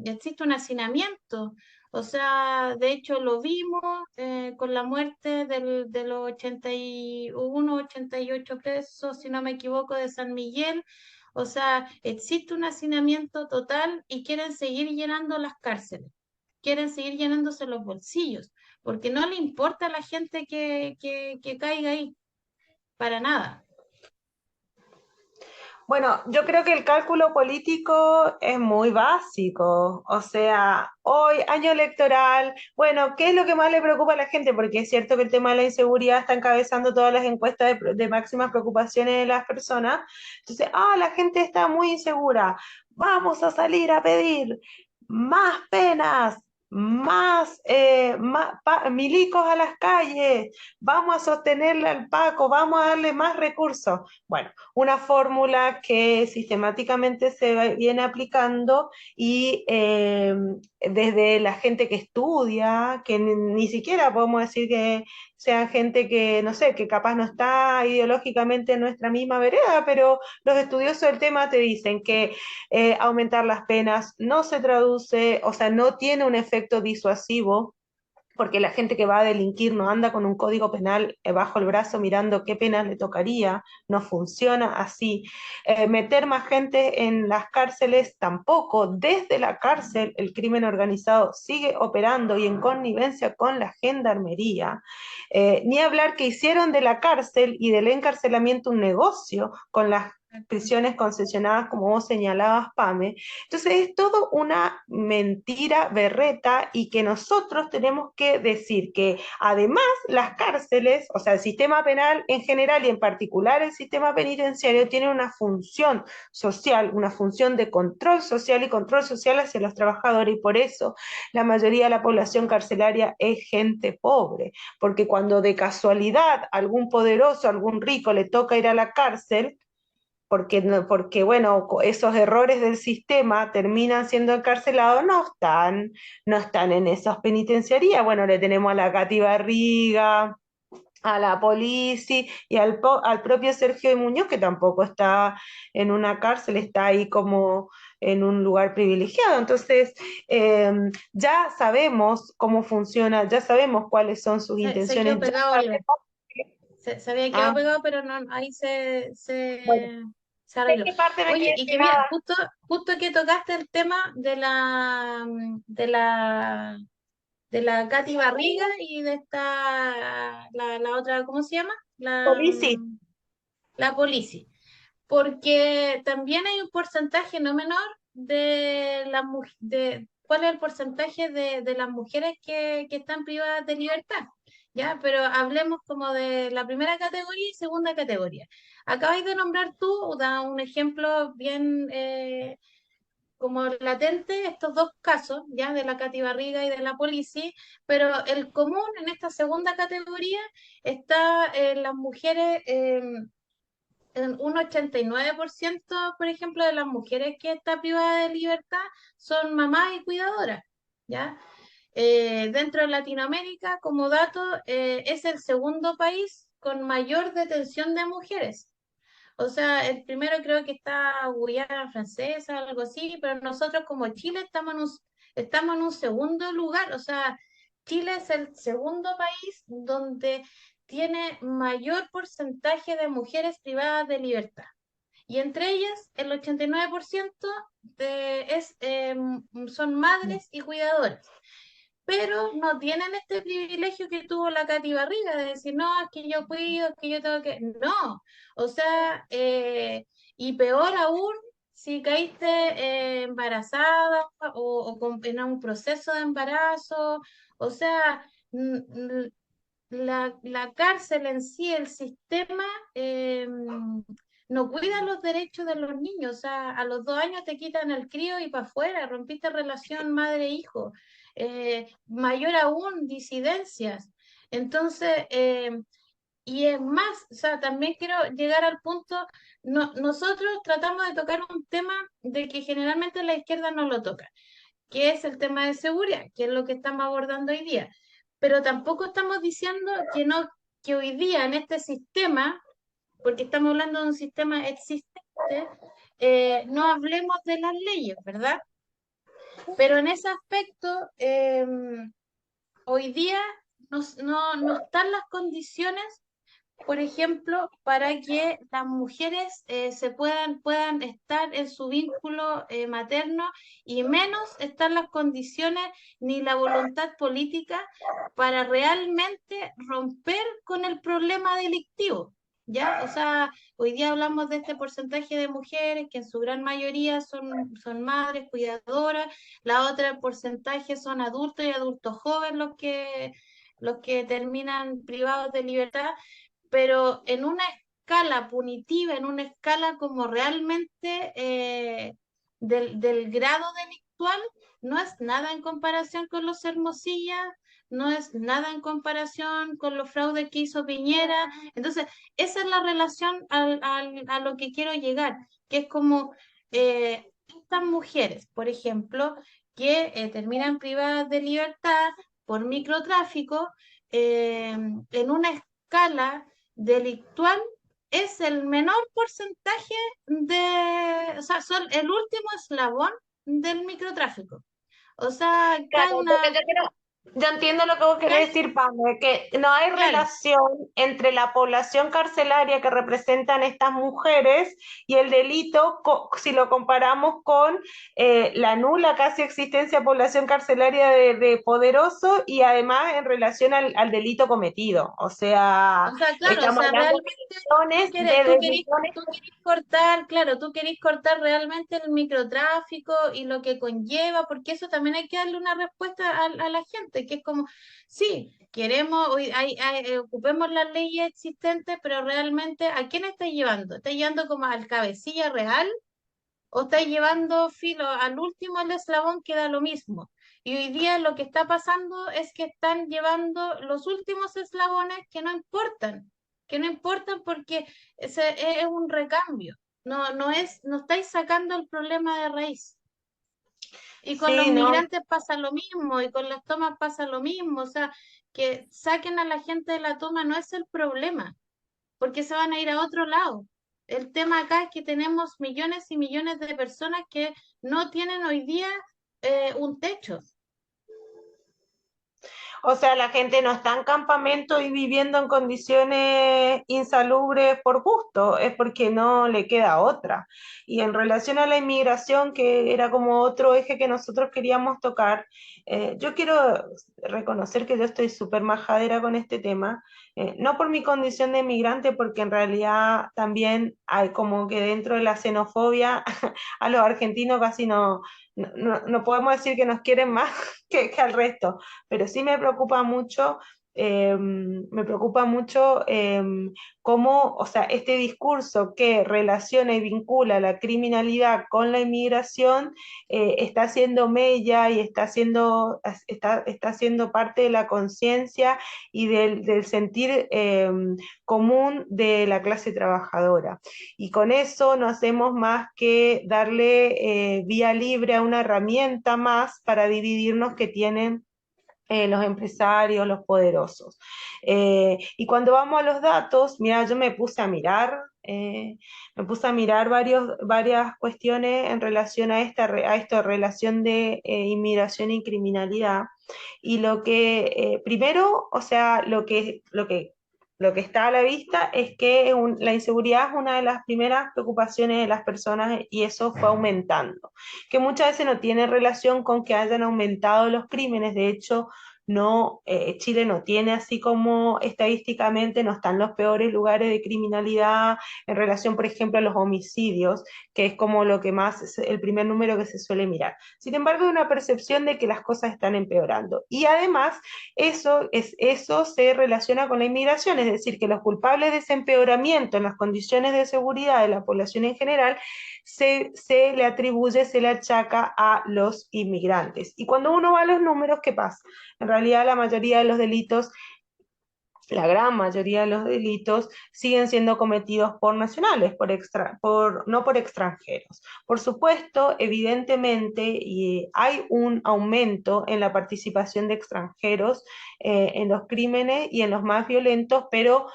existe un hacinamiento. O sea, de hecho lo vimos con la muerte de los 81, 88 presos, si no me equivoco, de San Miguel. O sea, existe un hacinamiento total y quieren seguir llenando las cárceles, quieren seguir llenándose los bolsillos, porque no le importa a la gente que caiga ahí, para nada. Bueno, yo creo que el cálculo político es muy básico. O sea, hoy, año electoral, bueno, ¿qué es lo que más le preocupa a la gente? Porque es cierto que el tema de la inseguridad está encabezando todas las encuestas de máximas preocupaciones de las personas. Entonces, la gente está muy insegura. Vamos a salir a pedir más penas, milicos a las calles, vamos a sostenerle al Paco, vamos a darle más recursos. Bueno, una fórmula que sistemáticamente viene aplicando y desde la gente que estudia, que ni siquiera podemos decir que sean gente que, no sé, que capaz no está ideológicamente en nuestra misma vereda, pero los estudiosos del tema te dicen que aumentar las penas no se traduce, o sea, no tiene un efecto disuasivo, porque la gente que va a delinquir no anda con un código penal bajo el brazo mirando qué pena le tocaría, no funciona así. Meter más gente en las cárceles tampoco, desde la cárcel el crimen organizado sigue operando y en connivencia con la gendarmería. Ni hablar que hicieron de la cárcel y del encarcelamiento un negocio con las prisiones concesionadas, como vos señalabas, Pame. Entonces es todo una mentira berreta y que nosotros tenemos que decir que además las cárceles, o sea, el sistema penal en general y en particular el sistema penitenciario tiene una función social, una función de control social y control social hacia los trabajadores y por eso la mayoría de la población carcelaria es gente pobre, porque cuando de casualidad algún poderoso, algún rico le toca ir a la cárcel, porque, porque bueno, esos errores del sistema terminan siendo encarcelados, no están en esas penitenciarías. Bueno, le tenemos a la Cati Barriga, a la Polici y al propio Sergio Muñoz, que tampoco está en una cárcel, está ahí como en un lugar privilegiado. Entonces, ya sabemos cómo funciona, ya sabemos cuáles son sus Se intenciones, quedó ya pegado sabemos que... se había quedado Ah, pegado, pero no, ahí bueno, se ¿de arregló. qué parte me Oye, quedé y que mira, pegada? justo que tocaste el tema de la Katy Barriga y de la otra, ¿cómo se llama? Polici. La Polici. Porque también hay un porcentaje no menor de cuál es el porcentaje de las mujeres que están privadas de libertad, ¿ya? Pero hablemos como de la primera categoría y segunda categoría. Acabáis de nombrar tú, da un ejemplo bien como latente estos dos casos, ¿ya? De la Cati Barriga y de la Polici, pero el común en esta segunda categoría está en las mujeres un 89%, por ejemplo, de las mujeres que está privada de libertad son mamás y cuidadoras, ¿ya? Dentro de Latinoamérica, como dato, es el segundo país con mayor detención de mujeres. O sea, el primero creo que está Guyana Francesa, algo así, pero nosotros como Chile estamos en un segundo lugar. O sea, Chile es el segundo país donde tiene mayor porcentaje de mujeres privadas de libertad. Y entre ellas, el 89% son madres y cuidadoras, pero no tienen este privilegio que tuvo la Cati Barriga de decir, no, es que yo cuido, es que yo tengo que... No, o sea, y peor aún si caíste embarazada en un proceso de embarazo, o sea, la cárcel en sí, el sistema, no cuida los derechos de los niños. O sea, a los 2 años te quitan el crío y para afuera, rompiste relación madre-hijo. Mayor aún, disidencias. Entonces, y es más, o sea, también quiero llegar al punto, nosotros tratamos de tocar un tema de que generalmente la izquierda no lo toca, que es el tema de seguridad, que es lo que estamos abordando hoy día. Pero tampoco estamos diciendo que no, que hoy día en este sistema, porque estamos hablando de un sistema existente, no hablemos de las leyes, ¿verdad? Pero en ese aspecto, hoy día no están las condiciones, por ejemplo, para que las mujeres puedan estar en su vínculo materno y menos están las condiciones ni la voluntad política para realmente romper con el problema delictivo. ¿Ya? O sea, hoy día hablamos de este porcentaje de mujeres que en su gran mayoría son madres, cuidadoras, la otra porcentaje son adultos y adultos jóvenes los que terminan privados de libertad, pero en una escala punitiva, en una escala como realmente del grado delictual, no es nada en comparación con los Hermosilla, no es nada en comparación con los fraudes que hizo Piñera. Entonces, esa es la relación a lo que quiero llegar, que es como estas mujeres, por ejemplo, que terminan privadas de libertad por microtráfico, en una escala delictual es el menor porcentaje o sea, son el último eslabón del microtráfico. O sea, Claro, cae porque una, yo entiendo lo que vos querés cae, decir, Pame, que no hay claro, relación entre la población carcelaria que representan estas mujeres y el delito, si lo comparamos con la nula casi existencia de población carcelaria de poderosos y además en relación al delito cometido. O sea, claro, o estamos sea, hablando realmente de millones. tú querés cortar, claro, tú querés cortar realmente el microtráfico y lo que conlleva, porque eso también hay que darle una respuesta a la gente, que es como, sí, queremos, ocupemos las leyes existentes, pero realmente, ¿a quién está llevando? ¿Está llevando como al cabecilla real? ¿O estáis llevando filo al último el eslabón que da lo mismo? Y hoy día lo que está pasando es que están llevando los últimos eslabones que no importan porque es un recambio. No estáis sacando el problema de raíz. Y con los Sí, no. migrantes pasa lo mismo, y con las tomas pasa lo mismo. O sea, que saquen a la gente de la toma no es el problema porque se van a ir a otro lado. El tema acá es que tenemos millones y millones de personas que no tienen hoy día un techo. O sea, la gente no está en campamento y viviendo en condiciones insalubres por gusto, es porque no le queda otra. Y en relación a la inmigración, que era como otro eje que nosotros queríamos tocar, yo quiero reconocer que yo estoy súper majadera con este tema, no por mi condición de inmigrante, porque en realidad también hay como que dentro de la xenofobia a los argentinos casi no podemos decir que nos quieren más que al resto, pero sí me preocupa mucho cómo, o sea, este discurso que relaciona y vincula la criminalidad con la inmigración está haciendo mella y está haciendo parte de la conciencia y del sentir común de la clase trabajadora. Y con eso no hacemos más que darle vía libre a una herramienta más para dividirnos que tienen los empresarios, los poderosos. Y cuando vamos a los datos, mira, yo me puse a mirar varias cuestiones en relación a esta relación de inmigración y criminalidad. Y primero, o sea, lo que está a la vista es que la inseguridad es una de las primeras preocupaciones de las personas y eso fue aumentando, que muchas veces no tiene relación con que hayan aumentado los crímenes. De hecho, no, Chile no tiene así como estadísticamente, no está en los peores lugares de criminalidad en relación, por ejemplo, a los homicidios, que es como lo que más, es el primer número que se suele mirar. Sin embargo, hay una percepción de que las cosas están empeorando. Y además, eso se relaciona con la inmigración, es decir, que los culpables de ese empeoramiento en las condiciones de seguridad de la población en general se le atribuye, se le achaca a los inmigrantes. Y cuando uno va a los números, ¿qué pasa? En realidad la mayoría de los delitos, la gran mayoría de los delitos siguen siendo cometidos por nacionales, no por extranjeros. Por supuesto, evidentemente, y hay un aumento en la participación de extranjeros en los crímenes y en los más violentos, pero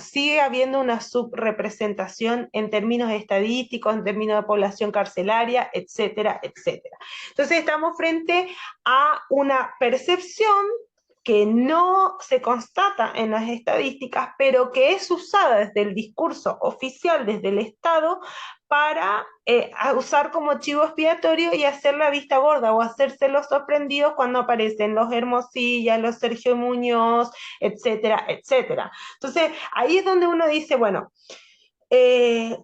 sigue habiendo una subrepresentación en términos estadísticos, en términos de población carcelaria, etcétera, etcétera. Entonces estamos frente a una percepción que no se constata en las estadísticas, pero que es usada desde el discurso oficial, desde el Estado, para usar como chivo expiatorio y hacer la vista gorda o hacerse los sorprendidos cuando aparecen los Hermosilla, los Sergio Muñoz, etcétera, etcétera. Entonces, ahí es donde uno dice, bueno,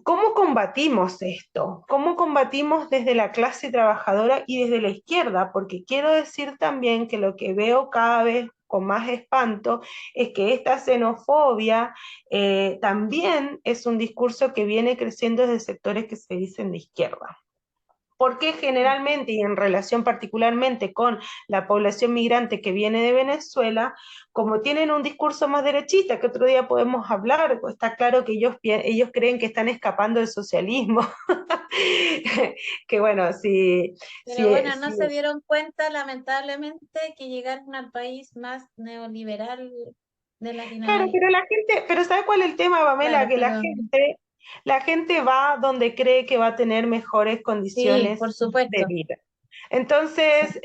¿cómo combatimos esto? ¿Cómo combatimos desde la clase trabajadora y desde la izquierda? Porque quiero decir también que lo que veo cada vez con más espanto es que esta xenofobia también es un discurso que viene creciendo desde sectores que se dicen de izquierda. porque generalmente y en relación particularmente con la población migrante que viene de Venezuela, como tienen un discurso más derechista, que otro día podemos hablar, pues está claro que ellos creen que están escapando del socialismo, que bueno, Pero bueno, no si se dieron cuenta, lamentablemente, que llegaron al país más neoliberal de claro, Latinoamérica. pero pero ¿sabe cuál es el tema, Pamela? Claro, Que pero la gente va donde cree que va a tener mejores sí, por condiciones de supuesto. vida. Sí. Entonces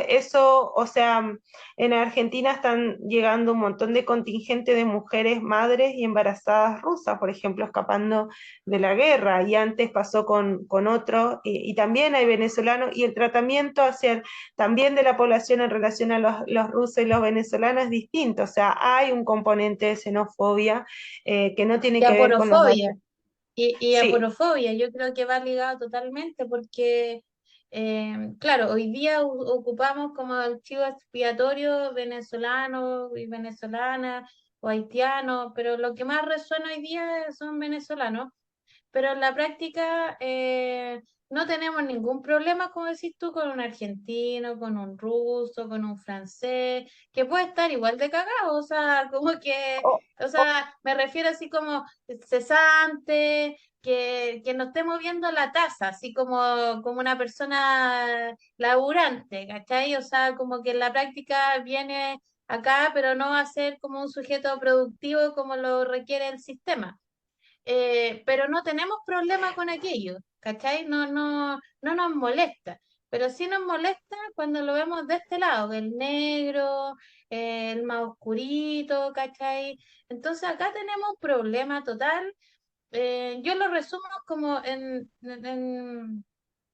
eso, o sea, en Argentina están llegando un montón de contingente de mujeres madres y embarazadas rusas, por ejemplo, escapando de la guerra, y antes pasó con otros, y también hay venezolanos, y el tratamiento hacia también de la población en relación a los rusos y los venezolanos es distinto, o sea, hay un componente de xenofobia que no tiene Y que ver con los datos. aporofobia. Y Sí, aporofobia, yo creo que va ligado totalmente porque, claro, hoy día ocupamos como el chivo expiatorio venezolano y venezolana o haitiano, pero lo que más resuena hoy día son venezolanos, pero en la práctica no tenemos ningún problema, como decís tú, con un argentino, con un ruso, con un francés, que puede estar igual de cagado, o sea, como que, o- o sea, me refiero así como cesante, que no esté moviendo la taza, así como una persona laburante, ¿cachai? O sea, como que en la práctica viene acá, pero no va a ser como un sujeto productivo como lo requiere el sistema, pero no tenemos problema con aquello, ¿cachai? No nos molesta, pero sí nos molesta cuando lo vemos de este lado, el negro, el más oscurito, ¿cachai? Entonces acá tenemos un problema total. Yo lo resumo como en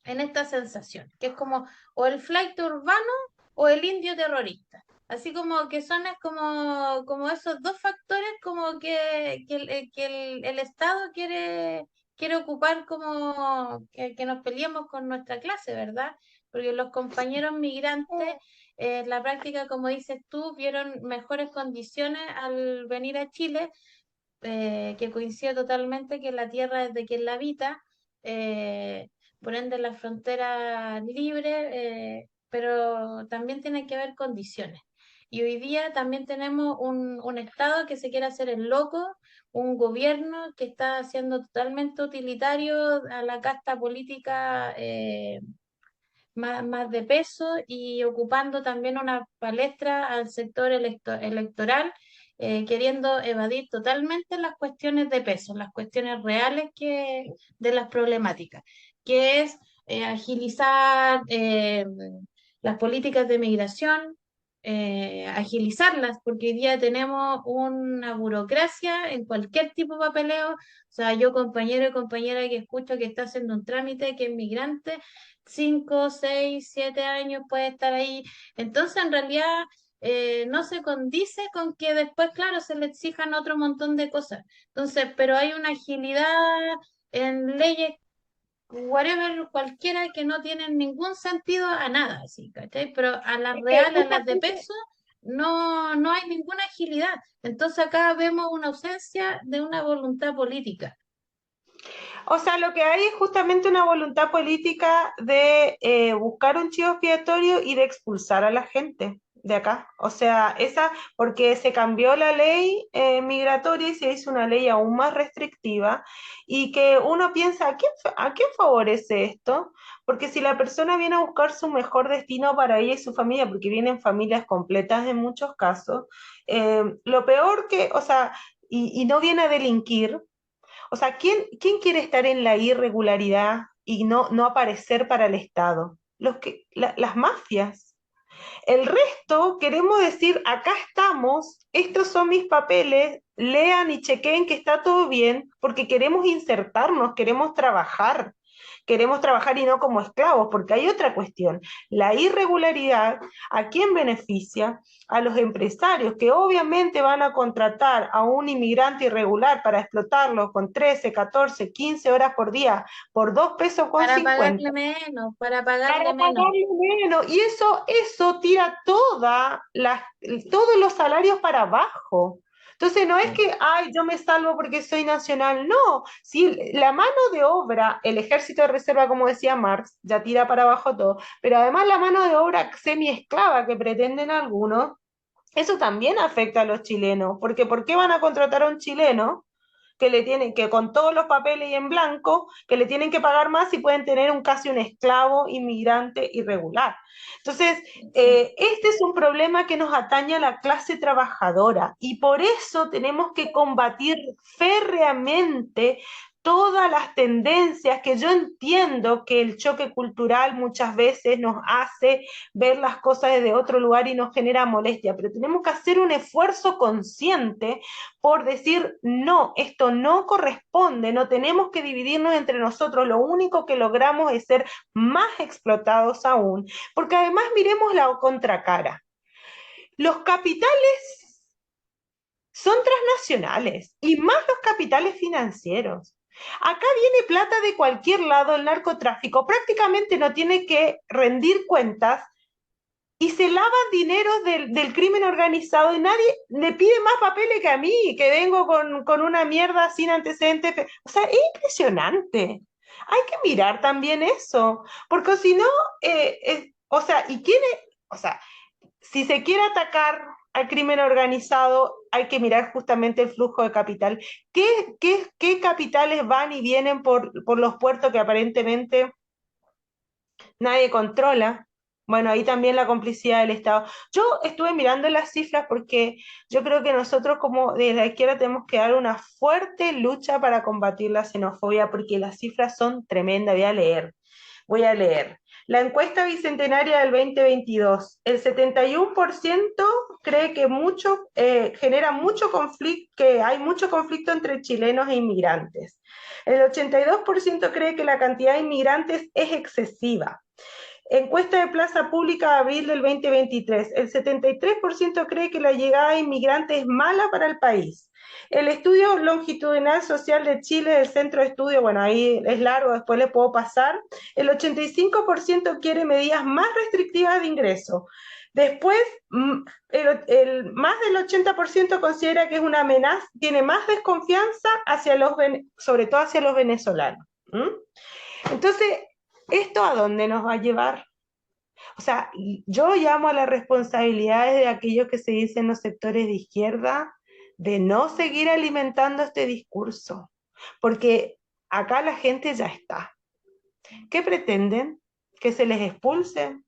esta sensación, que es como o el flight urbano o el indio terrorista. Así como que son es como esos dos factores como que el Estado quiere ocupar como que nos peleemos con nuestra clase, ¿verdad? Porque los compañeros migrantes, en la práctica, como dices tú, vieron mejores condiciones al venir a Chile, que coincide totalmente que la tierra es de quien la habita, por ende la frontera libre, pero también tiene que haber condiciones. Y hoy día también tenemos un Estado que se quiere hacer el loco, un gobierno que está haciendo totalmente utilitario a la casta política, más de peso, y ocupando también una palestra al sector electoral, queriendo evadir totalmente las cuestiones de peso, las cuestiones reales de las problemáticas, que es agilizar las políticas de migración, agilizarlas, porque hoy día tenemos una burocracia en cualquier tipo de papeleo. O sea, yo compañero y compañera que escucho que está haciendo un trámite, que es migrante, 5, 6, 7 años puede estar ahí. Entonces, en realidad, no se condice con que después, claro, se le exijan otro montón de cosas. Entonces, pero hay una agilidad en leyes, whatever, cualquiera, que no tienen ningún sentido a nada, así, ¿cachai? Pero a las es que reales, a las de justamente peso, no hay ninguna agilidad. Entonces, acá vemos una ausencia de una voluntad política. o sea, lo que hay es justamente una voluntad política de buscar un chivo expiatorio y de expulsar a la gente de acá. O sea, porque se cambió la ley migratoria y se hizo una ley aún más restrictiva, y que uno piensa, a quién favorece esto? Porque si la persona viene a buscar su mejor destino para ella y su familia, porque vienen familias completas en muchos casos, lo peor o sea, y no viene a delinquir. O sea, ¿quién quiere estar en la irregularidad y no aparecer para el Estado? Las mafias. El resto queremos decir, acá estamos, estos son mis papeles, lean y chequeen que está todo bien, porque queremos insertarnos, queremos trabajar y no como esclavos, porque hay otra cuestión, la irregularidad, ¿a quién beneficia? A los empresarios que obviamente van a contratar a un inmigrante irregular para explotarlo con 13, 14, 15 horas por día por 2 pesos con Para 50 pagarle menos, para para pagarle menos. pagarle menos. Y eso tira todos los salarios para abajo. Entonces no es Sí. que, ay, yo me salvo porque soy nacional, no, si la mano de obra, el ejército de reserva, como decía Marx, ya tira para abajo todo, pero además la mano de obra semi-esclava que pretenden algunos, eso también afecta a los chilenos, porque ¿por qué van a contratar a un chileno que le tienen que con todos los papeles y en blanco, que le tienen que pagar más y pueden tener casi un esclavo inmigrante irregular? Entonces, Sí. este es un problema que nos atañe a la clase trabajadora y por eso tenemos que combatir férreamente todas las tendencias que yo entiendo que el choque cultural muchas veces nos hace ver las cosas desde otro lugar y nos genera molestia, pero tenemos que hacer un esfuerzo consciente por decir, no, esto no corresponde, no tenemos que dividirnos entre nosotros, lo único que logramos es ser más explotados aún, porque además miremos la contracara. Los capitales son transnacionales y más los capitales financieros. Acá viene plata de cualquier lado, el narcotráfico prácticamente no tiene que rendir cuentas y se lavan dinero del crimen organizado y nadie le pide más papeles que a mí, que vengo con una mierda sin antecedentes. O sea, es impresionante. Hay que mirar también eso, porque si no, o sea, ¿y quién es? O sea, si se quiere atacar al crimen organizado, hay que mirar justamente el flujo de capital. ¿Qué capitales van y vienen por los puertos que aparentemente nadie controla? Bueno, ahí también la complicidad del Estado. Yo estuve mirando las cifras porque yo creo que nosotros como de la izquierda tenemos que dar una fuerte lucha para combatir la xenofobia porque las cifras son tremendas. Voy a leer. La encuesta bicentenaria del 2022, el 71% cree que genera mucho conflicto, que hay mucho conflicto entre chilenos e inmigrantes. El 82% cree que la cantidad de inmigrantes es excesiva. Encuesta de Plaza Pública de abril del 2023. El 73% cree que la llegada de inmigrantes es mala para el país. El estudio longitudinal social de Chile del Centro de Estudio, bueno, ahí es largo, después le puedo pasar. El 85% quiere medidas más restrictivas de ingreso. Después, más del 80% considera que es una amenaza, tiene más desconfianza sobre todo hacia los venezolanos. ¿Mm? Entonces, ¿esto a dónde nos va a llevar? O sea, yo llamo a las responsabilidades de aquellos que se dicen los sectores de izquierda de no seguir alimentando este discurso, porque acá la gente ya está. ¿Qué pretenden? ¿Que se les expulse?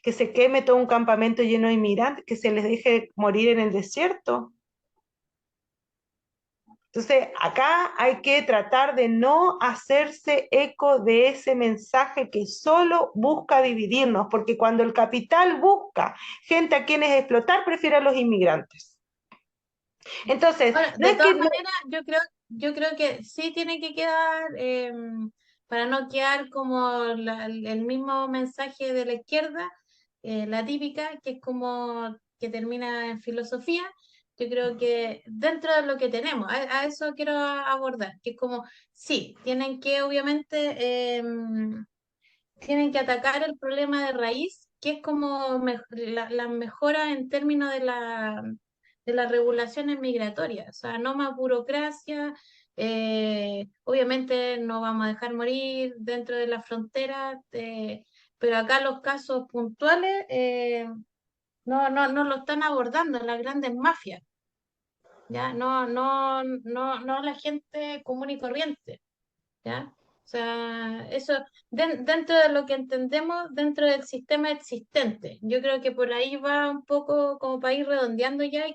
¿Que se queme todo un campamento lleno de inmigrantes? ¿Que se les deje morir en el desierto? Entonces, acá hay que tratar de no hacerse eco de ese mensaje que solo busca dividirnos, porque cuando el capital busca gente a quienes explotar, prefiere a los inmigrantes. Entonces, Bueno, no de es que... todas maneras, yo creo que sí tiene que quedar, para no quedar como el mismo mensaje de la izquierda, la típica, que es como que termina en filosofía. Yo creo que dentro de lo que tenemos, a eso quiero abordar, que es como, sí, tienen que obviamente, tienen que atacar el problema de raíz, que es como la mejora en términos de las regulaciones migratorias, o sea, no más burocracia, obviamente no vamos a dejar morir dentro de la frontera, pero acá los casos puntuales, no lo están abordando las grandes mafias, ¿ya? No la gente común y corriente. ¿Ya? O sea, eso dentro de lo que entendemos, dentro del sistema existente. Yo creo que por ahí va un poco como para ir redondeando ya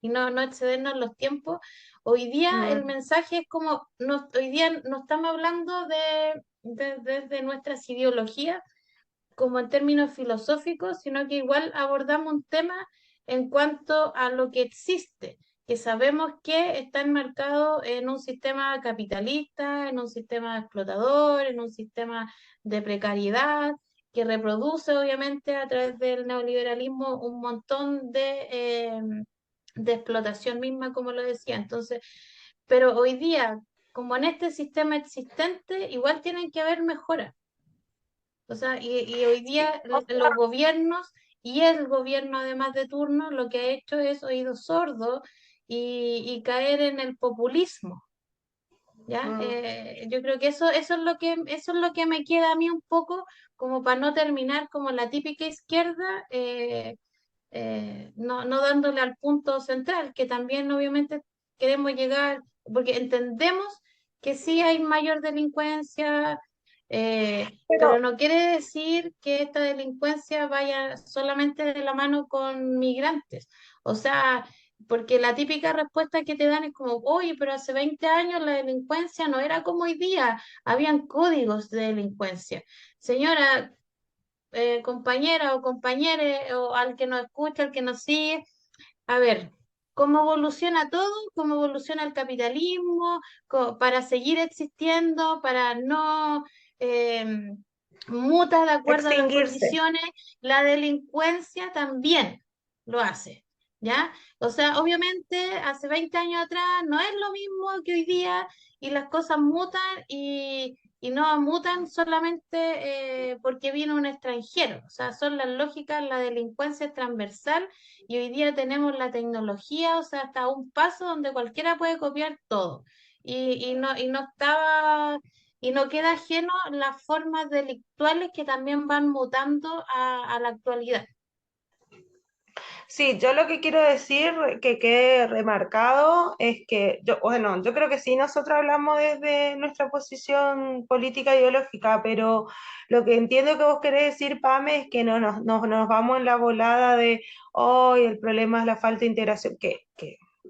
y no excedernos los tiempos. Hoy día el Mm, mensaje es como, hoy día no estamos hablando desde nuestras ideologías como en términos filosóficos, sino que igual abordamos un tema en cuanto a lo que existe, que sabemos que está enmarcado en un sistema capitalista, en un sistema explotador, en un sistema de precariedad, que reproduce obviamente a través del neoliberalismo un montón de explotación misma, como lo decía. Entonces, pero hoy día, como en este sistema existente, igual tienen que haber mejoras. O sea, y hoy sí, día los gobiernos y el gobierno además de turno lo que ha hecho es oídos sordos y caer en el populismo. ¿Ya? Yo creo que eso es lo que me queda a mí un poco, como para no terminar como la típica izquierda, no dándole al punto central, que también obviamente queremos llegar, porque entendemos que sí hay mayor delincuencia, pero Pero no quiere decir que esta delincuencia vaya solamente de la mano con migrantes. O sea, porque la típica respuesta que te dan es como, oye, pero hace 20 años la delincuencia no era como hoy día, habían códigos de delincuencia. Señora, compañera o compañere, o al que nos escucha, al que nos sigue, a ver, cómo evoluciona todo, cómo evoluciona el capitalismo, para seguir existiendo, para no eh, muta de acuerdo a las extinguirse. condiciones, la delincuencia también lo hace, ¿ya? O sea, obviamente hace 20 años atrás no es lo mismo que hoy día y las cosas mutan y no mutan solamente porque vino un extranjero, o sea, son las lógicas, la delincuencia es transversal y hoy día tenemos la tecnología, o sea, hasta un paso donde cualquiera puede copiar todo. Y no queda ajeno las formas delictuales que también van mutando a la actualidad. Sí, yo lo que quiero decir que quede remarcado es que yo, bueno, yo creo que sí, nosotros hablamos desde nuestra posición política ideológica, pero lo que entiendo que vos querés decir, Pame, es que no nos vamos en la volada de hoy el problema es la falta de integración, que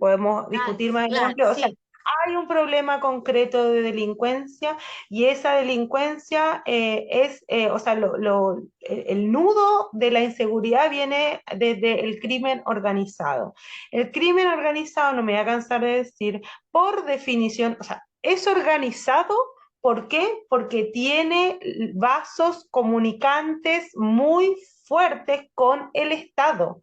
podemos Ah, discutir más en claro, amplio. O sea, sí, hay un problema concreto de delincuencia y esa delincuencia o sea, el nudo de la inseguridad viene desde el crimen organizado. El crimen organizado, no me voy a cansar de decir, por definición, o sea, es organizado. ¿Por qué? Porque tiene vasos comunicantes muy fuertes con el Estado,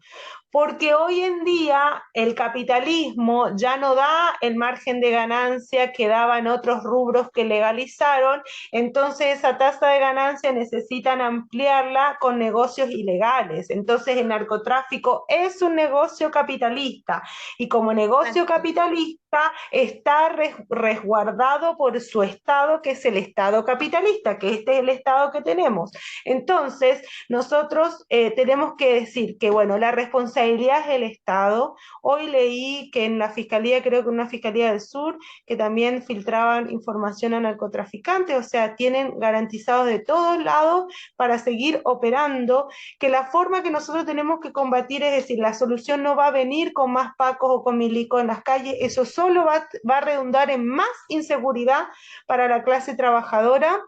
porque hoy en día el capitalismo ya no da el margen de ganancia que daba en otros rubros que legalizaron, entonces esa tasa de ganancia necesitan ampliarla con negocios ilegales. Entonces el narcotráfico es un negocio capitalista y como negocio exacto. capitalista está resguardado por su Estado, que es el Estado capitalista, que este es el Estado que tenemos. Entonces, nosotros tenemos que decir que, bueno, la responsabilidad es del Estado. Hoy leí que en la Fiscalía, creo que en una Fiscalía del Sur, que también filtraban información a narcotraficantes, o sea, tienen garantizados de todos lados para seguir operando, que la forma que nosotros tenemos que combatir, es decir, la solución no va a venir con más pacos o con milicos en las calles, eso solo va a redundar en más inseguridad para la clase trabajadora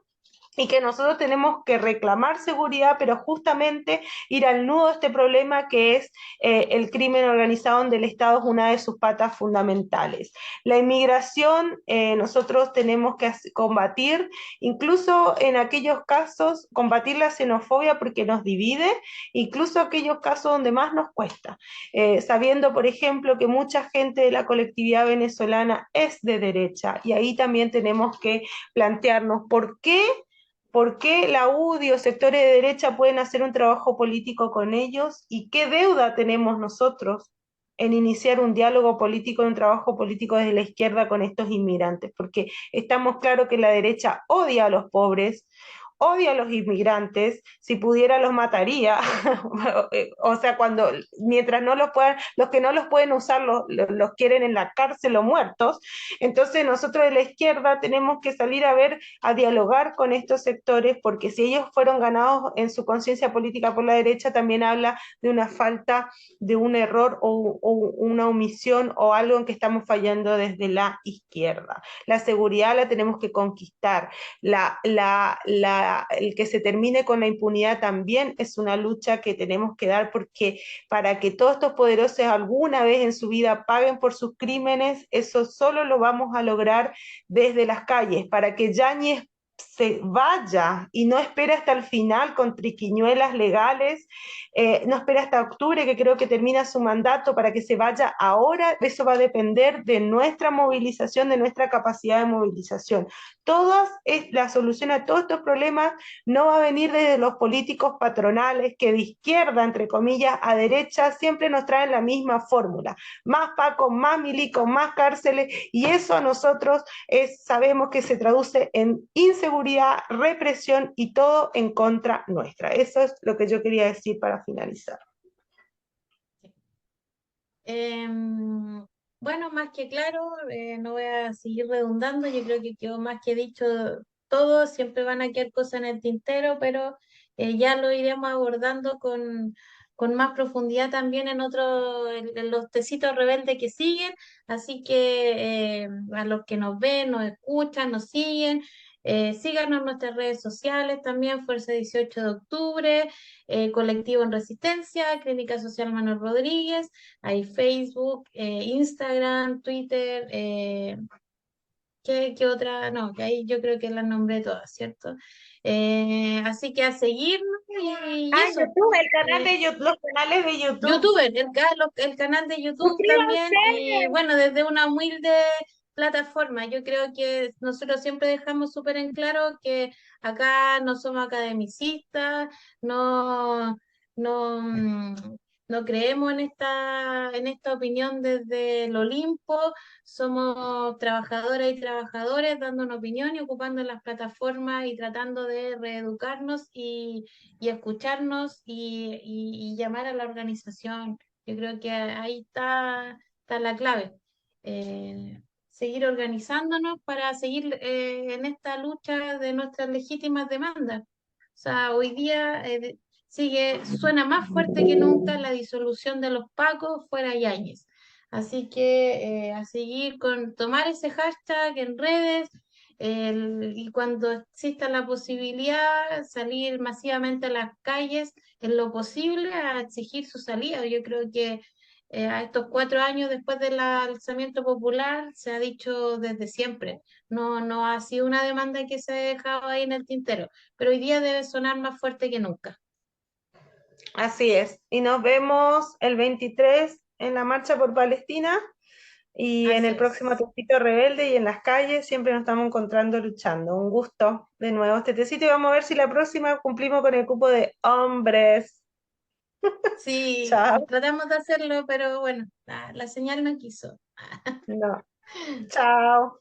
y que nosotros tenemos que reclamar seguridad, pero justamente ir al nudo de este problema que es el crimen organizado, donde el Estado es una de sus patas fundamentales. La inmigración nosotros tenemos que combatir, incluso en aquellos casos, combatir la xenofobia porque nos divide, incluso aquellos casos donde más nos cuesta, sabiendo, por ejemplo, que mucha gente de la colectividad venezolana es de derecha, y ahí también tenemos que plantearnos por qué la UDI o sectores de derecha pueden hacer un trabajo político con ellos y qué deuda tenemos nosotros en iniciar un diálogo político, un trabajo político desde la izquierda con estos inmigrantes, porque estamos claros que la derecha odia a los pobres, odia a los inmigrantes, si pudiera los mataría, o sea, mientras no los puedan, los que no los pueden usar los quieren en la cárcel o muertos, entonces nosotros de la izquierda tenemos que salir a dialogar con estos sectores, porque si ellos fueron ganados en su conciencia política por la derecha, también habla de una falta, de un error o una omisión o algo en que estamos fallando desde la izquierda. La seguridad la tenemos que conquistar, el que se termine con la impunidad también es una lucha que tenemos que dar, porque para que todos estos poderosos alguna vez en su vida paguen por sus crímenes, eso solo lo vamos a lograr desde las calles, para que Yáñez se vaya y no espere hasta el final con triquiñuelas legales, no espere hasta octubre, que creo que termina su mandato, para que se vaya ahora. Eso va a depender de nuestra movilización, de nuestra capacidad de movilización. La solución a todos estos problemas no va a venir desde los políticos patronales que de izquierda, entre comillas, a derecha, siempre nos traen la misma fórmula: más Paco, más Milico, más cárceles, y eso a nosotros sabemos que se traduce en inseguridad, represión y todo en contra nuestra. Eso es lo que yo quería decir para finalizar. Bueno, más que claro, no voy a seguir redundando, yo creo que quedó más que dicho todo. Siempre van a quedar cosas en el tintero, pero ya lo iremos abordando con más profundidad también en los tecitos rebeldes que siguen. Así que a los que nos ven, nos escuchan, nos siguen, síganos en nuestras redes sociales también: Fuerza 18 de Octubre, Colectivo en Resistencia, Clínica Social Manuel Rodríguez. Hay Facebook, Instagram, Twitter, ¿qué otra? No, que ahí yo creo que las nombré todas, ¿cierto? Así que a seguirnos y eso. YouTube, el canal Eh, de YouTube, los canales de YouTube. YouTuber, el canal de YouTube también, y ¡Suscríbanse! bueno, desde una humilde plataforma. Yo creo que nosotros siempre dejamos súper en claro que acá no somos academicistas, no, no, no creemos en esta opinión desde el Olimpo. Somos trabajadoras y trabajadores dando una opinión y ocupando las plataformas y tratando de reeducarnos y escucharnos y llamar a la organización. Yo creo que ahí está la clave. Seguir organizándonos para seguir en esta lucha de nuestras legítimas demandas. O sea, hoy día suena más fuerte que nunca la disolución de los pacos fuera Yáñez. Así que a seguir con tomar ese hashtag en redes, y cuando exista la posibilidad, salir masivamente a las calles en lo posible a exigir su salida. Yo creo que a estos 4 años después del alzamiento popular se ha dicho desde siempre. No ha sido una demanda que se ha dejado ahí en el tintero, pero hoy día debe sonar más fuerte que nunca. Así es. Y nos vemos el 23 en la Marcha por Palestina y en Así el próximo es. Tecito Rebelde y en las calles. Siempre nos estamos encontrando luchando. Un gusto de nuevo este tecito, y vamos a ver si la próxima cumplimos con el cupo de hombres. Sí, Chao. tratamos de hacerlo, pero bueno, la señal no quiso. No. Chao.